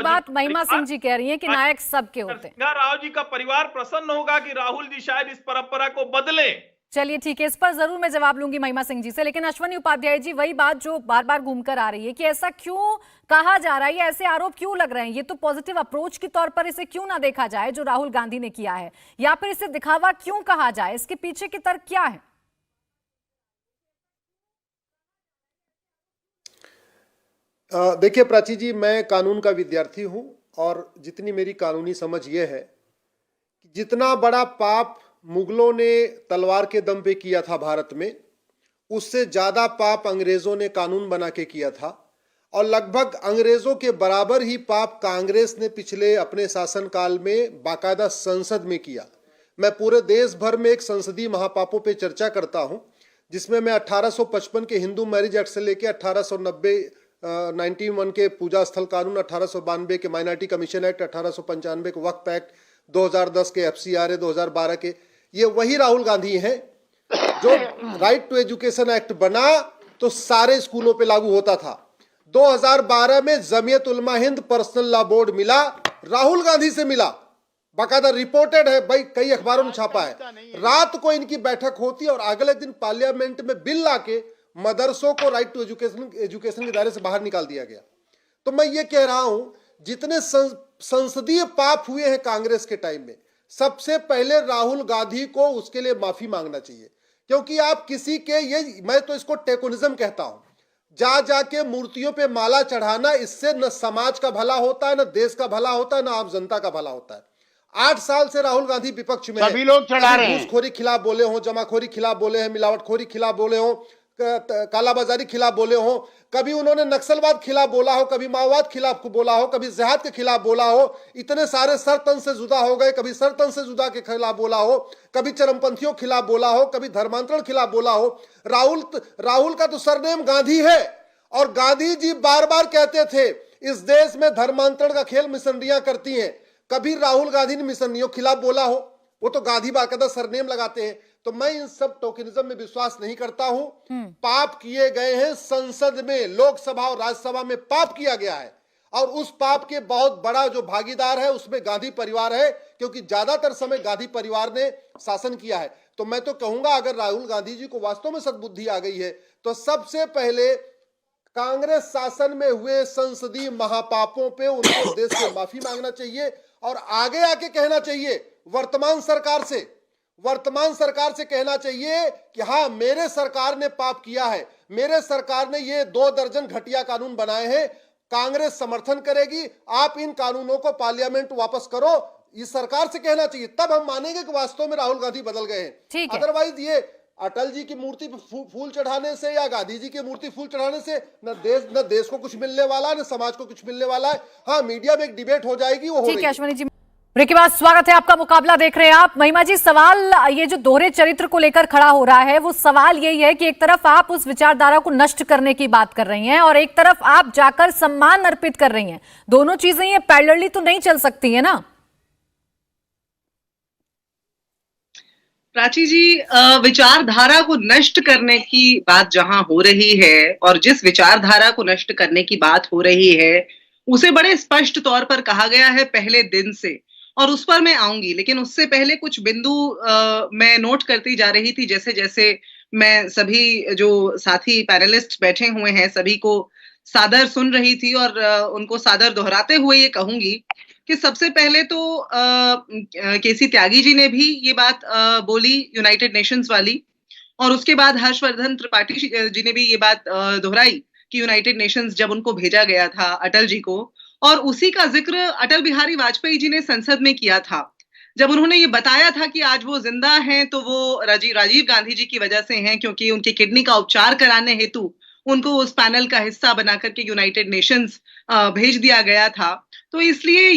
बात महिमा सिंह जी कह रही हैं कि नायक सबके होते हैं। राव जी का परिवार प्रसन्न होगा कि राहुल जी शायद इस परंपरा को बदले। चलिए ठीक है, इस पर जरूर मैं जवाब लूंगी महिमा सिंह जी से। लेकिन अश्वनी उपाध्याय जी, वही बात जो बार बार घूमकर आ रही है कि ऐसा क्यों कहा जा रहा है, ऐसे आरोप क्यों लग रहे हैं? ये तो पॉजिटिव अप्रोच के तौर पर इसे क्यों ना देखा जाए जो राहुल गांधी ने किया है, या फिर इसे दिखावा क्यों कहा जाए? इसके पीछे के तर्क क्या है? देखिए प्राची जी, मैं कानून का विद्यार्थी हूं और जितनी मेरी कानूनी समझ ये है कि जितना बड़ा पाप मुगलों ने तलवार के दम पे किया था भारत में, उससे ज़्यादा पाप अंग्रेज़ों ने कानून बना के किया था। और लगभग अंग्रेज़ों के बराबर ही पाप कांग्रेस ने पिछले अपने शासनकाल में बाकायदा संसद में किया। मैं पूरे देश भर में एक संसदीय महापापों पे चर्चा करता हूं, जिसमें मैं 1855 के हिंदू मैरिज एक्ट से लेकर 1891 के पूजा स्थल कानून, 1892 के माइनॉरिटी कमीशन एक्ट, 1895 के वक्फ एक्ट, 2010 के FCRA, 2012 के, ये वही राहुल गांधी हैं जो राइट टू एजुकेशन एक्ट बना तो सारे स्कूलों पे लागू होता था। 2012 में Jamiat Ulama Hind personal law board मिला, राहुल गांधी से मिला, बाकायदा रिपोर्टेड है भाई, कई अखबारों में छापा है। रात को इनकी बैठक होती है और अगले दिन पार्लियामेंट में बिल लाके मदरसों को राइट टू एजुकेशन के दायरे से बाहर निकाल दिया गया। तो मैं ये कह रहा हूं, जितने संसदीय पाप हुए हैं कांग्रेस के टाइम में, सबसे पहले राहुल गांधी को उसके लिए माफी मांगना चाहिए। क्योंकि आप किसी के, ये मैं तो इसको टेकोनिज्म कहता हूं, जा जाके मूर्तियों पे माला चढ़ाना, इससे न समाज का भला होता है, न देश का भला होता है, न आम जनता का भला होता है। 8 साल से राहुल गांधी विपक्ष में सभी लोग चढ़ा रहे हैं। घूसखोरी खिलाफ बोले हो, जमाखोरी खिलाफ बोले हैं, मिलावटखोरी खिलाफ बोले हो, कालाबाजारी खिलाफ बोले हो, कभी उन्होंने नक्सलवाद खिलाफ बोला हो, कभी माओवाद खिलाफ बोला हो, कभी जिहाद के खिलाफ बोला हो, इतने सारे सर तन से जुदा हो गए, कभी सर तन से जुदा के खिलाफ बोला हो, कभी चरमपंथियों खिलाफ बोला हो, कभी धर्मांतरण खिलाफ बोला हो। राहुल का तो सरनेम गांधी है, और गांधी जी बार बार कहते थे इस देश में धर्मांतरण का खेल मिशनरियां करती हैं। कभी राहुल गांधी ने मिशनरियों खिलाफ बोला हो? वो तो गांधी बाकायदा सरनेम लगाते हैं। तो मैं इन सब टोकनिज्म में विश्वास नहीं करता हूं। पाप किए गए हैं, संसद में, लोकसभा और राज्यसभा में पाप किया गया है, और उस पाप के बहुत बड़ा जो भागीदार है उसमें गांधी परिवार है, क्योंकि ज्यादातर समय गांधी परिवार ने शासन किया है। तो मैं तो कहूंगा अगर राहुल गांधी जी को वास्तव में सद्बुद्धि आ गई है तो सबसे पहले कांग्रेस शासन में हुए संसदीय महापापों पे उनको देश से माफी मांगना चाहिए, और आगे आके कहना चाहिए वर्तमान सरकार से कहना चाहिए कि हाँ, मेरे सरकार ने पाप किया है, मेरे सरकार ने ये 2 दर्जन घटिया कानून बनाए हैं, कांग्रेस समर्थन करेगी, आप इन कानूनों को पार्लियामेंट वापस करो, इस सरकार से कहना चाहिए। तब हम मानेंगे कि वास्तव में राहुल गांधी बदल गए हैं। अदरवाइज ये अटल जी की मूर्ति फूल चढ़ाने से या गांधी जी की मूर्ति फूल चढ़ाने से न देश को कुछ मिलने वाला, न समाज को कुछ मिलने वाला है। हाँ, मीडिया में एक डिबेट हो जाएगी, वो हो रही है। अश्विनी जी, ब्रेक के बाद स्वागत है आपका। मुकाबला देख रहे हैं आप। महिमा जी, सवाल ये जो दोहरे चरित्र को लेकर खड़ा हो रहा है, वो सवाल यही है कि एक तरफ आप उस विचारधारा को नष्ट करने की बात कर रही हैं और एक तरफ आप जाकर सम्मान अर्पित कर रही हैं। दोनों चीजें ये पैरेलली तो नहीं चल सकती है ना? प्राची जी, विचारधारा को नष्ट करने की बात जहां हो रही है और जिस विचारधारा को नष्ट करने की बात हो रही है उसे बड़े स्पष्ट तौर पर कहा गया है पहले दिन से, और उस पर मैं आऊंगी। लेकिन उससे पहले कुछ बिंदु मैं नोट करती जा रही थी, जैसे जैसे मैं सभी जो साथी पैनलिस्ट बैठे हुए हैं सभी को सादर सुन रही थी, और उनको सादर दोहराते हुए ये कहूंगी कि सबसे पहले तो केसी त्यागी जी ने भी ये बात बोली यूनाइटेड नेशंस वाली, और उसके बाद हर्षवर्धन त्रिपाठी जी ने भी ये बात दोहराई कि यूनाइटेड नेशंस जब उनको भेजा गया था अटल जी को, और उसी का जिक्र अटल बिहारी वाजपेयी जी ने संसद में किया था जब उन्होंने ये बताया था कि आज वो जिंदा हैं तो वो राजीव गांधी जी की वजह से हैं, क्योंकि उनकी किडनी का उपचार कराने हेतु उनको उस पैनल का हिस्सा बना करके यूनाइटेड नेशंस भेज दिया गया था। तो इसलिए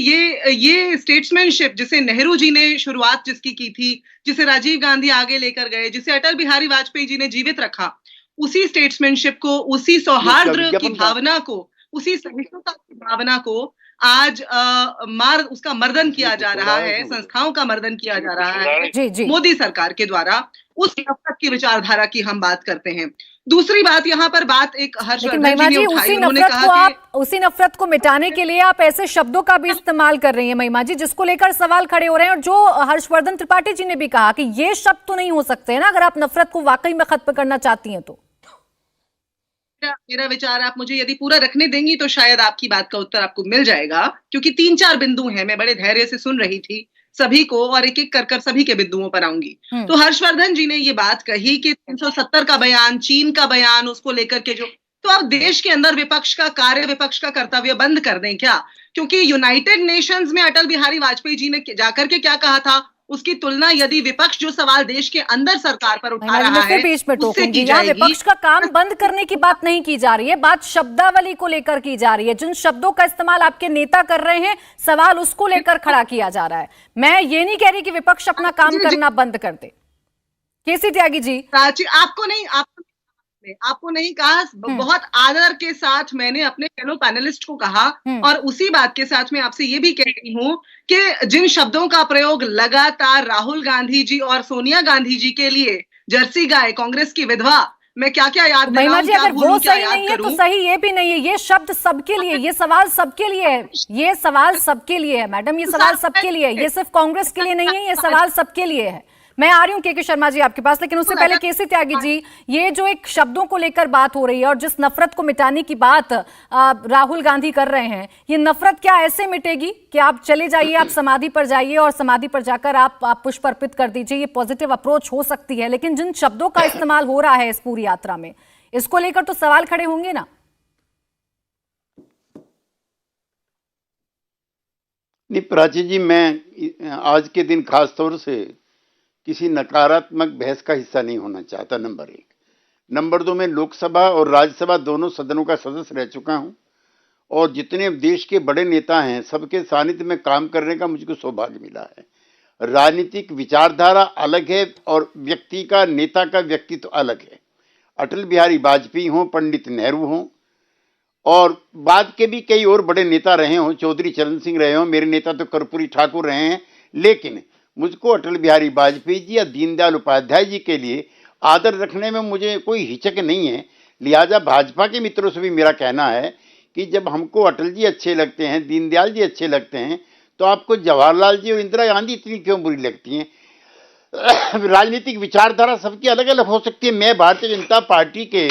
ये स्टेट्समैनशिप जिसे नेहरू जी ने शुरुआत जिसकी की थी, जिसे राजीव गांधी आगे लेकर गए, जिसे अटल बिहारी वाजपेयी जी ने जीवित रखा, उसी स्टेट्समैनशिप को, उसी सौहार्द की भावना को, उसी सहिष्णुता की भावना को आज उसका मर्दन किया जा रहा है, संस्थाओं का मर्दन किया जा रहा है मोदी सरकार के द्वारा। उस नफरत की विचारधारा की हम बात करते हैं। दूसरी बात यहाँ पर बात एक हर्षवर्धन जी ने उठाई, उन्होंने कहा कि उसी नफरत को मिटाने के लिए आप ऐसे शब्दों का भी इस्तेमाल कर रही हैं महिमा जी, जिसको लेकर सवाल खड़े हो रहे हैं, और जो हर्षवर्धन त्रिपाठी जी ने भी कहा कि ये शब्द तो नहीं हो सकते ना अगर आप नफरत को वाकई में खत्म करना चाहती हैं तो। मेरा विचार आप मुझे यदि पूरा रखने देंगी तो शायद आपकी बात का उत्तर आपको मिल जाएगा, क्योंकि 3-4 बिंदु हैं। मैं बड़े धैर्य से सुन रही थी सभी को, और एक एक कर सभी के बिंदुओं पर आऊंगी। तो हर्षवर्धन जी ने ये बात कही कि 370 का बयान, चीन का बयान, उसको लेकर के जो, तो अब देश के अंदर विपक्ष का कार्य, विपक्ष का कर्तव्य बंद कर दें क्या? क्योंकि यूनाइटेड नेशंस में अटल बिहारी वाजपेयी जी ने जाकर के क्या कहा था, उसकी तुलना यदि विपक्ष जो सवाल देश के अंदर सरकार पर उठा रहा है उससे की जाएगी। विपक्ष का काम बंद करने की बात नहीं की जा रही है, बात शब्दावली को लेकर की जा रही है। जिन शब्दों का इस्तेमाल आपके नेता कर रहे हैं, सवाल उसको लेकर खड़ा किया जा रहा है। मैं ये नहीं कह रही कि विपक्ष अपना काम करना बंद कर दे। केसी त्यागी जी, आपको नहीं कहा, बहुत आदर के साथ मैंने अपने फेलो पैनलिस्ट को कहा, और उसी बात के साथ मैं आपसे ये भी कह रही हूँ कि जिन शब्दों का प्रयोग लगातार राहुल गांधी जी और सोनिया गांधी जी के लिए, जर्सी गाय, कांग्रेस की विधवा, मैं क्या क्या याद महिमा जी, अगर वो सही नहीं है तो सही ये भी नहीं है। ये शब्द सबके लिए, ये सवाल सबके लिए है, ये सवाल सबके लिए है मैडम, ये सवाल सबके लिए है, ये सिर्फ कांग्रेस के लिए नहीं है, ये सवाल सबके लिए है। मैं आ रही हूं के शर्मा जी आपके पास, लेकिन उससे पहले केसी त्यागी जी, ये जो एक शब्दों को लेकर बात हो रही है और जिस नफरत को मिटाने की बात राहुल गांधी कर रहे हैं, ये नफरत क्या ऐसे मिटेगी कि आप चले जाइए, आप समाधि पर जाइए और समाधि पर जाकर आप पुष्प अर्पित कर दीजिए? ये पॉजिटिव अप्रोच हो सकती है, लेकिन जिन शब्दों का इस्तेमाल हो रहा है इस पूरी यात्रा में, इसको लेकर तो सवाल खड़े होंगे ना? नहीं प्राची जी, मैं आज के दिन खास तौर से किसी नकारात्मक बहस का हिस्सा नहीं होना चाहता, नंबर 1। नंबर 2, मैं लोकसभा और राज्यसभा दोनों सदनों का सदस्य रह चुका हूं और जितने देश के बड़े नेता हैं सबके सानिध्य में काम करने का मुझको सौभाग्य मिला है। राजनीतिक विचारधारा अलग है और व्यक्ति का, नेता का व्यक्तित्व अलग है। अटल बिहारी वाजपेयी हों, पंडित नेहरू हों और बाद के भी कई और बड़े नेता रहे हों, चौधरी चरण सिंह रहे हों, मेरे नेता तो कर्पूरी ठाकुर रहे हैं, लेकिन मुझको अटल बिहारी वाजपेयी जी या दीनदयाल उपाध्याय जी के लिए आदर रखने में मुझे कोई हिचक नहीं है। लिहाजा भाजपा के मित्रों से भी मेरा कहना है कि जब हमको अटल जी अच्छे लगते हैं, दीनदयाल जी अच्छे लगते हैं, तो आपको जवाहरलाल जी और इंदिरा गांधी इतनी क्यों बुरी लगती हैं? राजनीतिक विचारधारा सबकी अलग अलग हो सकती है। मैं भारतीय जनता पार्टी के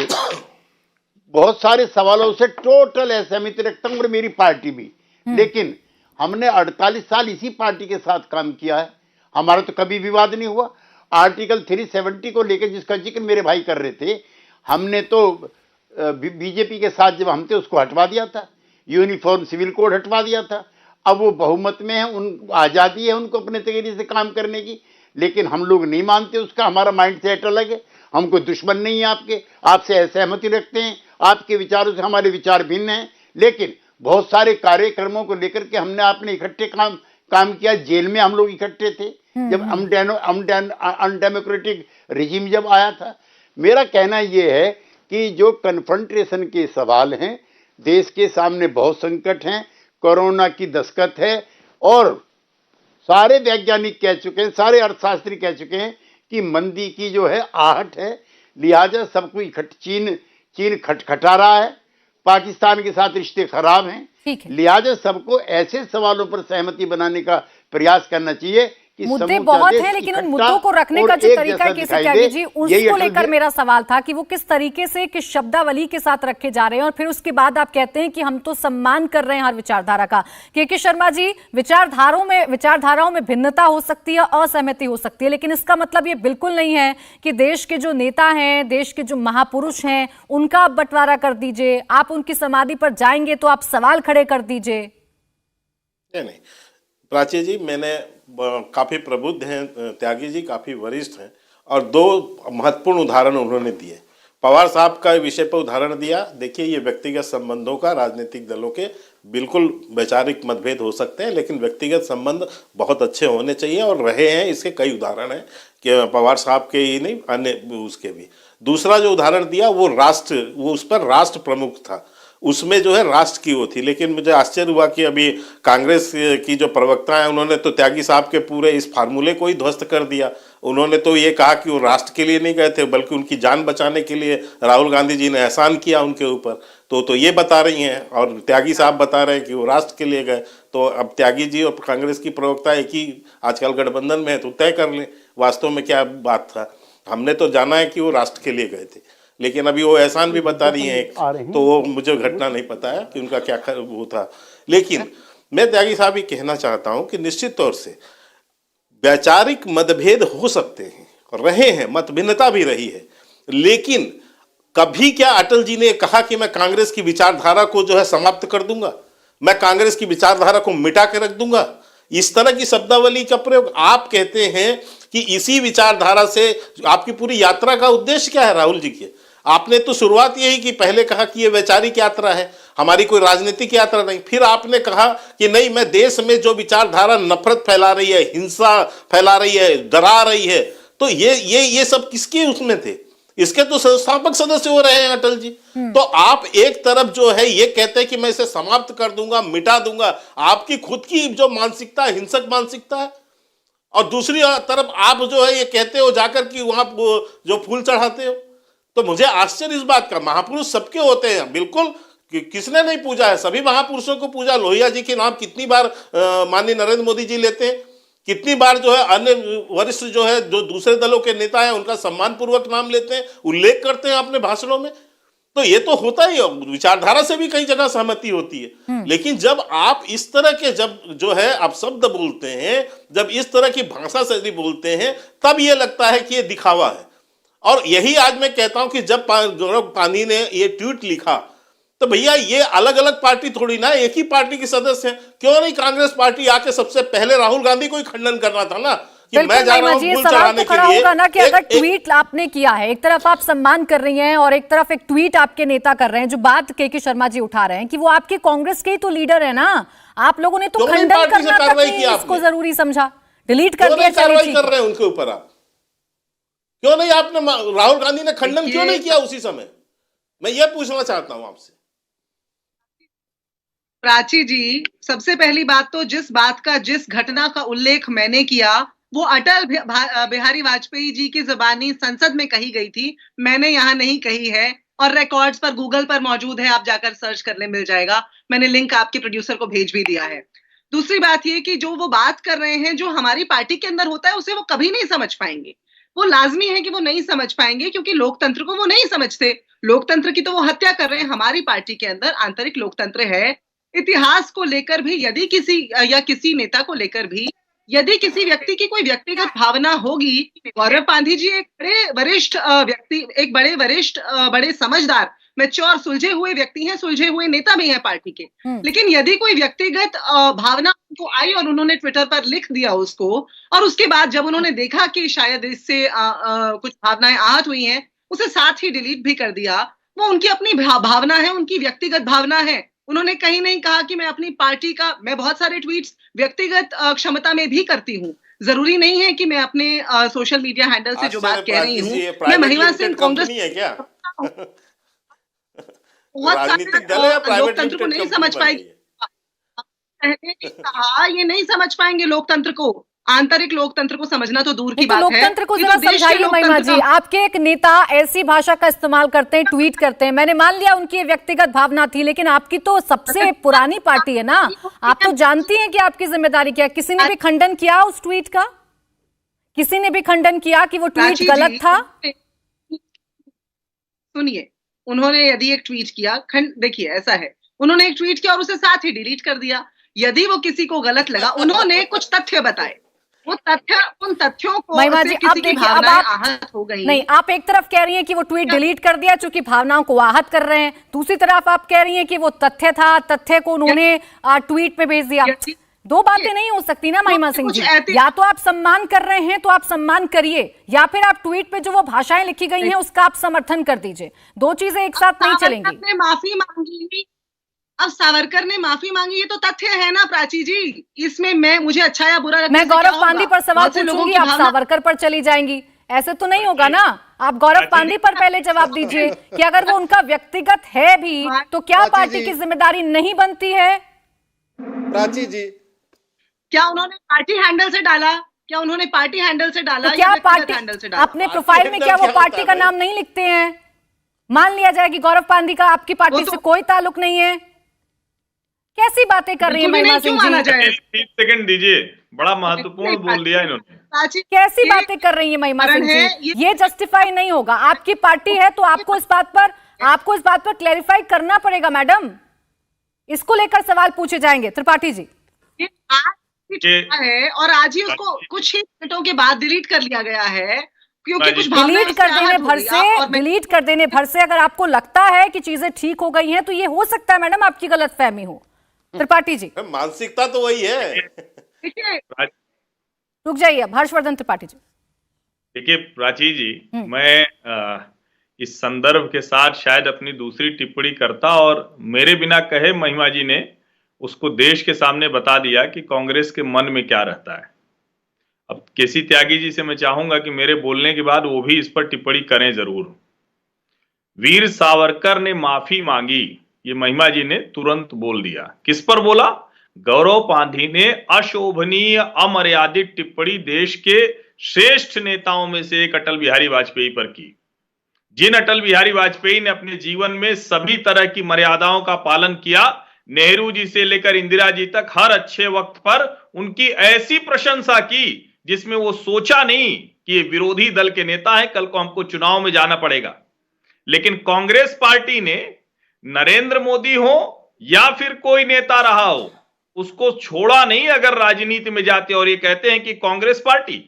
बहुत सारे सवालों से टोटल असहमत रखता हूं और मेरी पार्टी भी, लेकिन हमने 48 साल इसी पार्टी के साथ काम किया है, हमारा तो कभी विवाद नहीं हुआ। आर्टिकल 370 को लेकर जिसका जिक्र मेरे भाई कर रहे थे, हमने तो बीजेपी के साथ जब हम थे उसको हटवा दिया था, यूनिफॉर्म सिविल कोड हटवा दिया था। अब वो बहुमत में है, उन आज़ादी है उनको अपने तरीके से काम करने की, लेकिन हम लोग नहीं मानते उसका। हमारा माइंड सेट अलग है, हम कोई दुश्मन नहीं है आपके, आपसे असहमति रखते हैं, आपके विचारों से हमारे विचार भिन्न हैं, लेकिन बहुत सारे कार्यक्रमों को लेकर के हमने आपने इकट्ठे काम किया। जेल में हम लोग इकट्ठे थे जब अनडेमोक्रेटिक रिजीम जब आया था। मेरा कहना यह है कि जो कन्फ्रंटेशन के सवाल हैं, देश के सामने बहुत संकट हैं, कोरोना की दस्तक है और सारे वैज्ञानिक कह चुके हैं, सारे अर्थशास्त्री कह चुके हैं कि मंदी की जो है आहट है। लिहाजा सबको चीन खटखटा रहा है, पाकिस्तान के साथ रिश्ते खराब हैं, लिहाजा सबको ऐसे सवालों पर सहमति बनाने का प्रयास करना चाहिए कि मुद्दे बहुत हैं, लेकिन उन मुद्दों को रखने का जो तरीका है कैसे त्यागी जी, उसको लेकर मेरा सवाल था कि वो किस तरीके से, किस शब्दावली के साथ रखे जा रहे हैं। और फिर उसके बाद आप कहते हैं कि हम तो सम्मान कर रहे हैं हर विचारधारा का। के शर्मा जी, विचारधाराओं में भिन्नता हो सकती है, असहमति हो सकती है, लेकिन इसका मतलब ये बिल्कुल नहीं है कि देश के जो नेता हैं, देश के जो महापुरुष हैं, उनका आप बंटवारा कर दीजिए। आप उनकी समाधि पर जाएंगे तो आप सवाल खड़े कर दीजिए। नहीं प्राची जी, मैंने काफ़ी प्रबुद्ध हैं त्यागी जी, काफ़ी वरिष्ठ हैं और 2 महत्वपूर्ण उदाहरण उन्होंने दिए। पवार साहब का विषय पर उदाहरण दिया। देखिए, ये व्यक्तिगत संबंधों का, राजनीतिक दलों के बिल्कुल वैचारिक मतभेद हो सकते हैं, लेकिन व्यक्तिगत संबंध बहुत अच्छे होने चाहिए और रहे हैं। इसके कई उदाहरण हैं कि पवार साहब के ही नहीं, अन्य उसके भी। दूसरा जो उदाहरण दिया वो उस पर राष्ट्र प्रमुख था, उसमें जो है राष्ट्र की वो थी। लेकिन मुझे आश्चर्य हुआ कि अभी कांग्रेस की जो प्रवक्ता है उन्होंने तो त्यागी साहब के पूरे इस फार्मूले को ही ध्वस्त कर दिया। उन्होंने तो ये कहा कि वो राष्ट्र के लिए नहीं गए थे, बल्कि उनकी जान बचाने के लिए राहुल गांधी जी ने एहसान किया उनके ऊपर। तो ये बता रही हैं और त्यागी साहब बता रहे हैं कि वो राष्ट्र के लिए गए। तो अब त्यागी जी और कांग्रेस की प्रवक्ता एक ही आजकल गठबंधन में है, तो तय कर लें वास्तव में क्या बात था। हमने तो जाना है कि वो राष्ट्र के लिए गए थे, लेकिन अभी वो एहसान भी बता रही हैं, तो वो मुझे घटना नहीं पता है कि उनका क्या वो था। लेकिन मैं त्यागी साहब ये कहना चाहता हूं कि निश्चित तौर से वैचारिक मतभेद हो सकते हैं, रहे हैं, मतभिन्नता भी रही है, लेकिन कभी क्या अटल जी ने कहा कि मैं कांग्रेस की विचारधारा को जो है समाप्त कर दूंगा, मैं कांग्रेस की विचारधारा को मिटा के रख दूंगा? इस तरह की शब्दावली का प्रयोग आप कहते हैं कि इसी विचारधारा से आपकी पूरी यात्रा का उद्देश्य क्या है राहुल जी की? आपने तो शुरुआत यही की, पहले कहा कि ये वैचारिक यात्रा है, हमारी कोई राजनीतिक यात्रा नहीं। फिर आपने कहा कि नहीं, मैं देश में जो विचारधारा नफरत फैला रही है, हिंसा फैला रही है, डरा रही है, तो ये सब किसके उसमें थे? इसके तो संस्थापक सदस्य हो रहे हैं अटल जी। तो आप एक तरफ जो है ये कहते हैं कि मैं इसे समाप्त कर दूंगा, मिटा दूंगा, आपकी खुद की जो मानसिकता है हिंसक मानसिकता है, और दूसरी तरफ आप जो है ये कहते हो जाकर कि वहां जो फूल चढ़ाते हो। तो मुझे आश्चर्य इस बात का, महापुरुष सबके होते हैं, बिल्कुल किसने नहीं पूजा है, सभी महापुरुषों को पूजा। लोहिया जी के नाम कितनी बार माननीय नरेंद्र मोदी जी लेते हैं, कितनी बार जो है अन्य वरिष्ठ जो है जो दूसरे दलों के नेता हैं उनका सम्मान पूर्वक नाम लेते हैं, उल्लेख करते हैं अपने भाषणों में। तो ये तो होता ही है, विचारधारा से भी कई जगह सहमति होती है। लेकिन जब आप इस तरह के जो है आप शब्द बोलते हैं, जब इस तरह की भाषा शैली बोलते हैं, तब ये लगता है कि ये दिखावा है। और यही आज मैं कहता हूं कि जब गौरव पानी ने ये ट्वीट लिखा तो भैया ये अलग अलग पार्टी थोड़ी ना, एक ही पार्टी के सदस्य हैं। क्यों नहीं कांग्रेस पार्टी आके सबसे पहले राहुल गांधी को ही खंडन करना था ना कि मैं जा रहा हूं बुल चढ़ाने के लिए। होगा ना कि अगर ट्वीट आपने किया है, एक तरफ आप सम्मान कर रही हैं और एक तरफ एक ट्वीट आपके नेता कर रहे हैं, जो बात के शर्मा जी उठा रहे हैं कि वो आपके कांग्रेस के ही तो लीडर है ना, आप लोगों ने तो खंडन करना तक नहीं इसको जरूरी समझा, डिलीट कर दिया। कार्रवाई कर रहे हैं उनके ऊपर आप, क्यों नहीं आपने राहुल गांधी ने खंडन क्यों नहीं किया उसी समय? मैं ये पूछना चाहता हूं आपसे। प्राची जी, सबसे पहली बात तो जिस घटना का उल्लेख मैंने किया वो अटल बिहारी वाजपेयी जी की जुबानी संसद में कही गई थी, मैंने यहाँ नहीं कही है, और रिकॉर्ड्स पर गूगल पर मौजूद है, आप जाकर सर्च कर ले, मिल जाएगा। मैंने लिंक आपके प्रोड्यूसर को भेज भी दिया है। दूसरी बात ये कि जो वो बात कर रहे हैं, जो हमारी पार्टी के अंदर होता है, उसे वो कभी नहीं समझ पाएंगे। वो लाजमी है कि वो नहीं समझ पाएंगे, क्योंकि लोकतंत्र को वो नहीं समझते। लोकतंत्र की तो वो हत्या कर रहे हैं। हमारी पार्टी के अंदर आंतरिक लोकतंत्र है। इतिहास को लेकर भी यदि किसी नेता को लेकर भी यदि किसी व्यक्ति की कोई व्यक्तिगत भावना होगी, गौरव पांधी जी एक बड़े वरिष्ठ व्यक्ति, एक बड़े समझदार, मैच्योर, सुलझे हुए व्यक्ति हैं, सुलझे हुए नेता भी हैं पार्टी के। लेकिन यदि कोई व्यक्तिगत भावना उनको आई और उन्होंने ट्विटर पर लिख दिया उसको, और उसके बाद जब उन्होंने देखा कि शायद इससे कुछ भावनाएं आहत हुई हैं, उसे साथ ही डिलीट भी कर दिया। वो उनकी अपनी भावना है, उनकी व्यक्तिगत भावना है। उन्होंने कहीं नहीं कहा कि मैं अपनी पार्टी का, मैं बहुत सारे ट्वीट्स व्यक्तिगत क्षमता में भी करती हूँ। जरूरी नहीं है कि मैं अपने सोशल मीडिया हैंडल से जो बात कह रही हूँ, मैं महिमा सिंह कांग्रेस लोकतंत्र को नहीं समझ पाएगी। ये नहीं समझ पाएंगे लोकतंत्र को, आंतरिक लोकतंत्र को समझना तो दूर की बात है। लोकतंत्र को जरा समझाइए महिमा जी। आपके एक नेता ऐसी भाषा का इस्तेमाल करते हैं, ट्वीट करते हैं, मैंने मान लिया उनकी व्यक्तिगत भावना थी, लेकिन आपकी तो सबसे पुरानी पार्टी है ना, आप तो जानती हैं कि आपकी जिम्मेदारी क्या है। किसी ने भी खंडन किया उस ट्वीट का? किसी ने भी खंडन किया कि वो ट्वीट गलत था? सुनिए, उन्होंने यदि एक ट्वीट किया, देखिए ऐसा है, उन्होंने एक ट्वीट किया और उसे साथ ही डिलीट कर दिया। यदि वो किसी को गलत लगा, उन्होंने कुछ तथ्य बताए, वो उन तथ्यों को महिमा जी, किसी की भावनाएं आहत हो गई। नहीं, आप एक तरफ कह रही हैं कि वो ट्वीट डिलीट कर दिया चूंकि भावनाओं को आहत कर रहे हैं, दूसरी तरफ आप कह रही हैं कि वो तथ्य था, तथ्य को उन्होंने ट्वीट पे भेज दिया। दो बातें नहीं हो सकती ना महिमा सिंह जी। या तो आप सम्मान कर रहे हैं तो आप सम्मान करिए, या फिर आप ट्वीट पे जो वो भाषाएं लिखी गई हैं उसका आप समर्थन कर दीजिए। दो चीजें एक साथ नहीं चलेंगी। माफी मांगी, अब सावरकर ने माफी मांगी, ये तो तथ्य है ना प्राची जी। इसमें मुझे अच्छा या बुरा लगता है। मैं गौरव पांधी पर सवाल पूछूंगी, आप सावरकर पर चली जाएंगी, ऐसे तो नहीं होगा ना। आप गौरव पांधी पर पहले जवाब दीजिए कि अगर वो उनका व्यक्तिगत है भी तो क्या पार्टी की जिम्मेदारी नहीं बनती है? प्राची जी, क्या उन्होंने पार्टी हैंडल से डाला? क्या उन्होंने पार्टी हैंडल से डाला? तो क्या पार्टी हैंडल से डाला? अपने प्रोफाइल में क्या वो पार्टी का नाम नहीं लिखते हैं? मान लिया जाए कि गौरव पांधी का आपकी पार्टी से कोई ताल्लुक नहीं है। कैसी बातें कर रही है महिमा सिंह जी? 30 सेकंड दीजिए, बड़ा महत्वपूर्ण बोल दिया इन्होंने। कैसी बातें कर रही है महिमा सिंह जी? ये जस्टिफाई नहीं होगा। आपकी पार्टी है तो आपको इस बात पर क्लैरिफाई करना पड़ेगा मैडम। इसको लेकर सवाल पूछे जाएंगे। त्रिपाठी जी, है और आज ही उसको कुछ ही मिनटों के बाद डिलीट कर लिया गया है, क्योंकि कुछ डिलीट कर देने भर से अगर आपको लगता है कि चीजें ठीक हो गई हैं तो ये हो सकता है मैडम आपकी गलतफहमी हो। त्रिपाठी जी, मानसिकता तो वही है। रुक जाइए हर्षवर्धन त्रिपाठी जी। देखिए प्राची जी, मैं इस संदर्भ के साथ शायद अपनी दूसरी टिप्पणी करता और मेरे बिना कहे महिमा जी ने उसको देश के सामने बता दिया कि कांग्रेस के मन में क्या रहता है। अब केसी त्यागी जी से मैं चाहूंगा कि मेरे बोलने के बाद वो भी इस पर टिप्पणी करें जरूर। वीर सावरकर ने माफी मांगी, ये महिमा जी ने तुरंत बोल दिया। किस पर बोला? गौरव पांधी ने अशोभनीय अमर्यादित टिप्पणी देश के श्रेष्ठ नेताओं में से एक अटल बिहारी वाजपेयी पर की। जिन अटल बिहारी वाजपेयी ने अपने जीवन में सभी तरह की मर्यादाओं का पालन किया, नेहरू जी से लेकर इंदिरा जी तक हर अच्छे वक्त पर उनकी ऐसी प्रशंसा की जिसमें वो सोचा नहीं कि ये विरोधी दल के नेता हैं, कल को हमको चुनाव में जाना पड़ेगा। लेकिन कांग्रेस पार्टी ने नरेंद्र मोदी हो या फिर कोई नेता रहा हो, उसको छोड़ा नहीं अगर राजनीति में जाते और ये कहते हैं कि कांग्रेस पार्टी।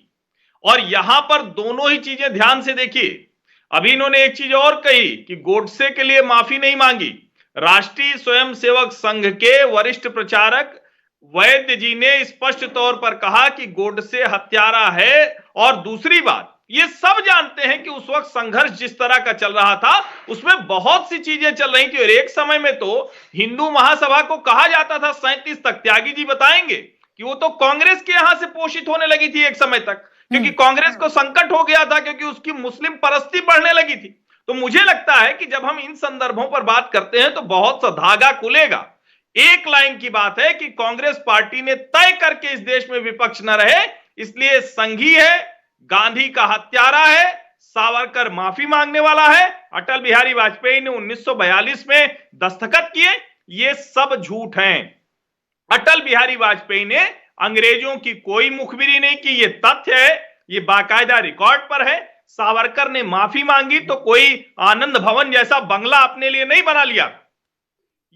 और यहां पर दोनों ही चीजें ध्यान से देखिए। अभी इन्होंने एक चीज और कही कि गोडसे के लिए माफी नहीं मांगी। राष्ट्रीय स्वयंसेवक संघ के वरिष्ठ प्रचारक वैद्य जी ने स्पष्ट तौर पर कहा कि गोडसे हत्यारा है। और दूसरी बात, ये सब जानते हैं कि उस वक्त संघर्ष जिस तरह का चल रहा था उसमें बहुत सी चीजें चल रही थी। और एक समय में तो हिंदू महासभा को कहा जाता था 37 तक, त्यागी जी बताएंगे कि वो तो कांग्रेस के यहां से पोषित होने लगी थी एक समय तक, क्योंकि कांग्रेस को संकट हो गया था, क्योंकि उसकी मुस्लिम परस्ती बढ़ने लगी थी। तो मुझे लगता है कि जब हम इन संदर्भों पर बात करते हैं तो बहुत सा धागा खुलेगा। एक लाइन की बात है कि कांग्रेस पार्टी ने तय करके इस देश में विपक्ष न रहे, इसलिए संघी है, गांधी का हत्यारा है, सावरकर माफी मांगने वाला है, अटल बिहारी वाजपेयी ने 1942 में दस्तखत किए, ये सब झूठ हैं। अटल बिहारी वाजपेयी ने अंग्रेजों की कोई मुखबिरी नहीं की, ये तथ्य है, ये बाकायदा रिकॉर्ड पर है। सावरकर ने माफी मांगी तो कोई आनंद भवन जैसा बंगला अपने लिए नहीं बना लिया।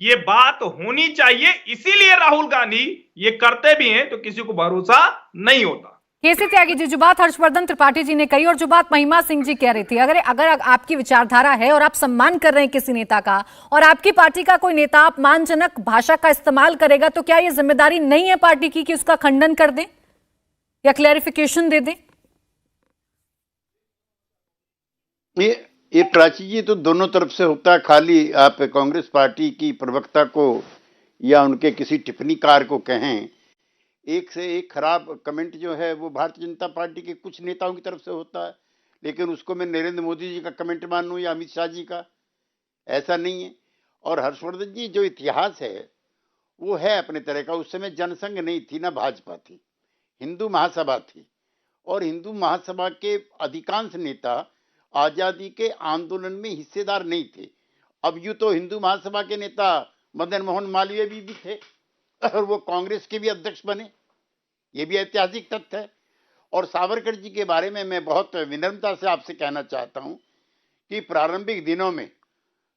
ये बात होनी चाहिए, इसीलिए राहुल गांधी ये करते भी हैं तो किसी को भरोसा नहीं होता। केसी त्यागी जी, जो बात हर्षवर्धन त्रिपाठी जी ने कही और जो बात महिमा सिंह जी कह रही थी, अगर आपकी विचारधारा है और आप सम्मान कर रहे हैं किसी नेता का और आपकी पार्टी का कोई नेता अपमानजनक भाषा का इस्तेमाल करेगा, तो क्या ये जिम्मेदारी नहीं है पार्टी की कि उसका खंडन कर दें या क्लैरिफिकेशन दे दें? ये प्राची जी, तो दोनों तरफ से होता है। खाली आप कांग्रेस पार्टी की प्रवक्ता को या उनके किसी टिप्पणीकार को कहें, एक से एक खराब कमेंट जो है वो भारतीय जनता पार्टी के कुछ नेताओं की तरफ से होता है, लेकिन उसको मैं नरेंद्र मोदी जी का कमेंट मानूं या अमित शाह जी का, ऐसा नहीं है। और हर्षवर्धन जी, जो इतिहास है वो है अपने तरह का। उस समय जनसंघ नहीं थी, ना भाजपा थी, हिंदू महासभा थी। और हिंदू महासभा के अधिकांश नेता आजादी के आंदोलन में हिस्सेदार नहीं थे। अब यूं तो हिंदू महासभा के नेता मदन मोहन मालवीय भी थे और वो कांग्रेस के भी अध्यक्ष बने, ये भी ऐतिहासिक तथ्य है। और सावरकर जी के बारे में मैं बहुत विनम्रता से आपसे कहना चाहता हूं कि प्रारंभिक दिनों में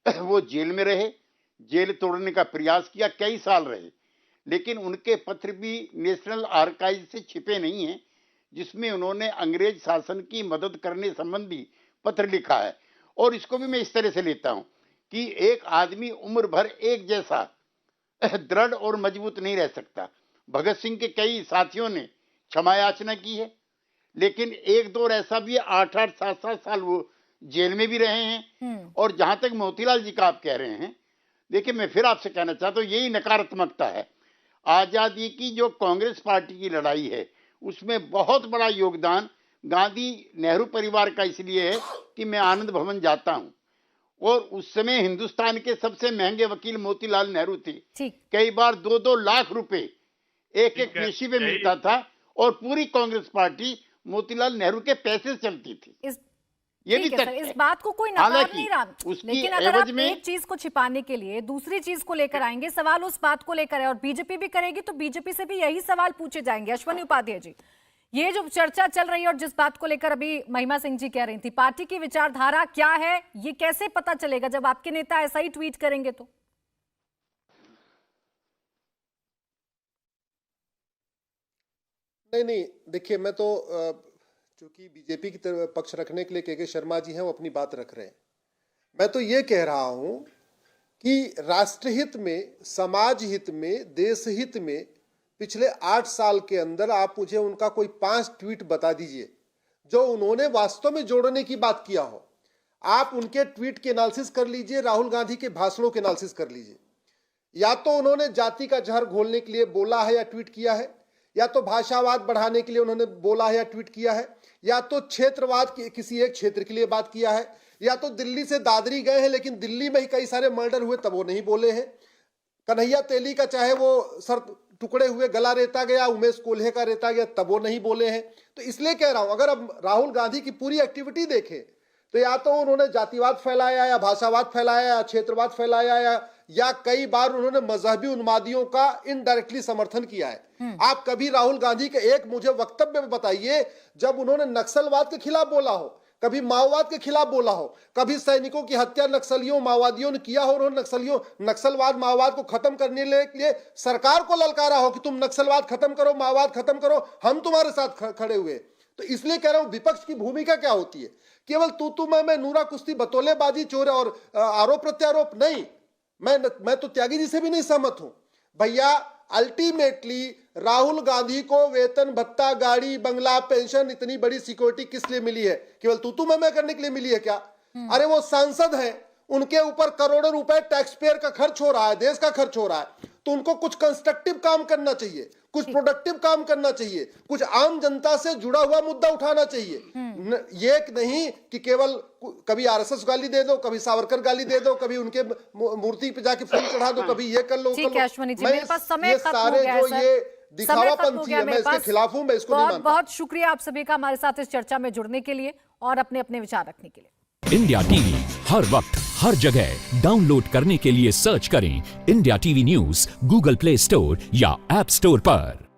वो जेल में रहे, जेल तोड़ने का प्रयास किया, कई साल रहे, लेकिन उनके पत्र भी नेशनल आर्काइव से छिपे नहीं हैं, जिसमें उन्होंने अंग्रेज शासन की मदद करने संबंधी पत्र लिखा है। और इसको भी मैं इस तरह से लेता हूं कि एक आदमी उम्र भर एक जैसा दृढ़ और मजबूत नहीं रह सकता। भगत सिंह के कई साथियों ने क्षमा याचना की है, लेकिन एक दो ऐसा भी 8-8, 7-7 साल वो जेल में भी रहे हैं। और जहां तक मोतीलाल जी का आप कह रहे हैं, देखिए मैं फिर आपसे कहना चाहता हूं, यही नकारात्मकता है। आजादी की जो कांग्रेस पार्टी की लड़ाई है उसमें बहुत बड़ा योगदान गांधी नेहरू परिवार का इसलिए है कि मैं आनंद भवन जाता हूं और उस समय हिंदुस्तान के सबसे महंगे वकील मोतीलाल नेहरू थे। कई बार 2-2 लाख रुपए एक पेशी में मिलता था और पूरी कांग्रेस पार्टी मोतीलाल नेहरू के पैसे से चलती थी। ये भी सर, इस बात को कोई नकार नहीं रहा, लेकिन अगर आप एक चीज को छिपाने के लिए दूसरी चीज को लेकर आएंगे, सवाल उस बात को लेकर है और बीजेपी भी करेगी तो बीजेपी से भी यही सवाल पूछे जाएंगे। अश्वनी उपाध्याय जी, ये जो चर्चा चल रही है और जिस बात को लेकर अभी महिमा सिंह जी कह रही थी, पार्टी की विचारधारा क्या है, ये कैसे पता चलेगा जब आपके नेता ऐसा ही ट्वीट करेंगे? तो नहीं, देखिए, मैं तो चूंकि बीजेपी की तरफ पक्ष रखने के लिए के शर्मा जी हैं, वो अपनी बात रख रहे हैं। मैं तो ये कह रहा हूं कि राष्ट्रहित में, समाज हित में, देश हित में पिछले 8 साल के अंदर आप मुझे उनका कोई 5 ट्वीट बता दीजिए जो उन्होंने वास्तव में जोड़ने की बात किया हो। आप उनके ट्वीट के एनालिसिस कर लीजिए, राहुल गांधी के भाषणों के एनालिसिस कर लीजिए। या तो उन्होंने जाति का जहर घोलने के लिए बोला है या ट्वीट किया है, या तो भाषावाद बढ़ाने के लिए उन्होंने बोला है या ट्वीट किया है, या तो क्षेत्रवाद की किसी एक क्षेत्र के लिए बात किया है, या तो दिल्ली से दादरी गए हैं लेकिन दिल्ली में ही कई सारे मर्डर हुए तब वो नहीं बोले हैं। कन्हैया तेली का चाहे वो सर टुकड़े हुए गला रेता गया, उमेश कोल्हे का रेता गया, तब वो नहीं बोले हैं। तो इसलिए कह रहा हूं, अगर अब राहुल गांधी की पूरी एक्टिविटी देखें तो या तो उन्होंने जातिवाद फैलाया या भाषावाद फैलाया या क्षेत्रवाद फैलाया या कई बार उन्होंने मजहबी उन्मादियों का इनडायरेक्टली समर्थन किया है। आप कभी राहुल गांधी के एक मुझे वक्तव्य में बताइए जब उन्होंने नक्सलवाद के खिलाफ बोला हो, कभी माओवाद के खिलाफ बोला हो, कभी सैनिकों की हत्या नक्सलियों माओवादियों ने किया हो, उन्होंने नक्सलवाद माओवाद को खत्म करने के लिए सरकार को ललकारा हो कि तुम नक्सलवाद खत्म करो, माओवाद खत्म करो, हम तुम्हारे साथ खड़े हुए। तो इसलिए कह रहा हूं, विपक्ष की भूमिका क्या होती है? केवल तू मैं नूरा कुश्ती, बतौलेबाजी, चोर और आरोप प्रत्यारोप नहीं। मैं तो त्यागी जी से भी नहीं सहमत हूं भैया। अल्टीमेटली राहुल गांधी को वेतन भत्ता, गाड़ी, बंगला, पेंशन, इतनी बड़ी सिक्योरिटी किस लिए मिली है? केवल तू मैं करने के लिए मिली है क्या? अरे वो सांसद हैं, उनके ऊपर करोड़ों रुपए टैक्स पेयर का खर्च हो रहा है, देश का खर्च हो रहा है, तो उनको कुछ कंस्ट्रक्टिव काम करना चाहिए, कुछ प्रोडक्टिव काम करना चाहिए, कुछ आम जनता से जुड़ा हुआ मुद्दा उठाना चाहिए। ये नहीं कि केवल कभी आरएसएस गाली दे दो, कभी सावरकर गाली दे दो, कभी उनके मूर्ति पे जाके फूल चढ़ा दो, कभी ये कर लो। ठीक है अश्वनी जी, मेरे पास समय ये खत्म हो सारे गया जो है, ये सर। दिखावापंथी है, मैं इसके खिलाफ हूं, मैं इसको नहीं मानता। बहुत शुक्रिया आप सभी का हमारे साथ इस चर्चा में जुड़ने के लिए और अपने अपने विचार रखने के लिए। इंडिया टीवी हर वक्त हर जगह डाउनलोड करने के लिए सर्च करें India TV news Google play store या ऐप स्टोर पर।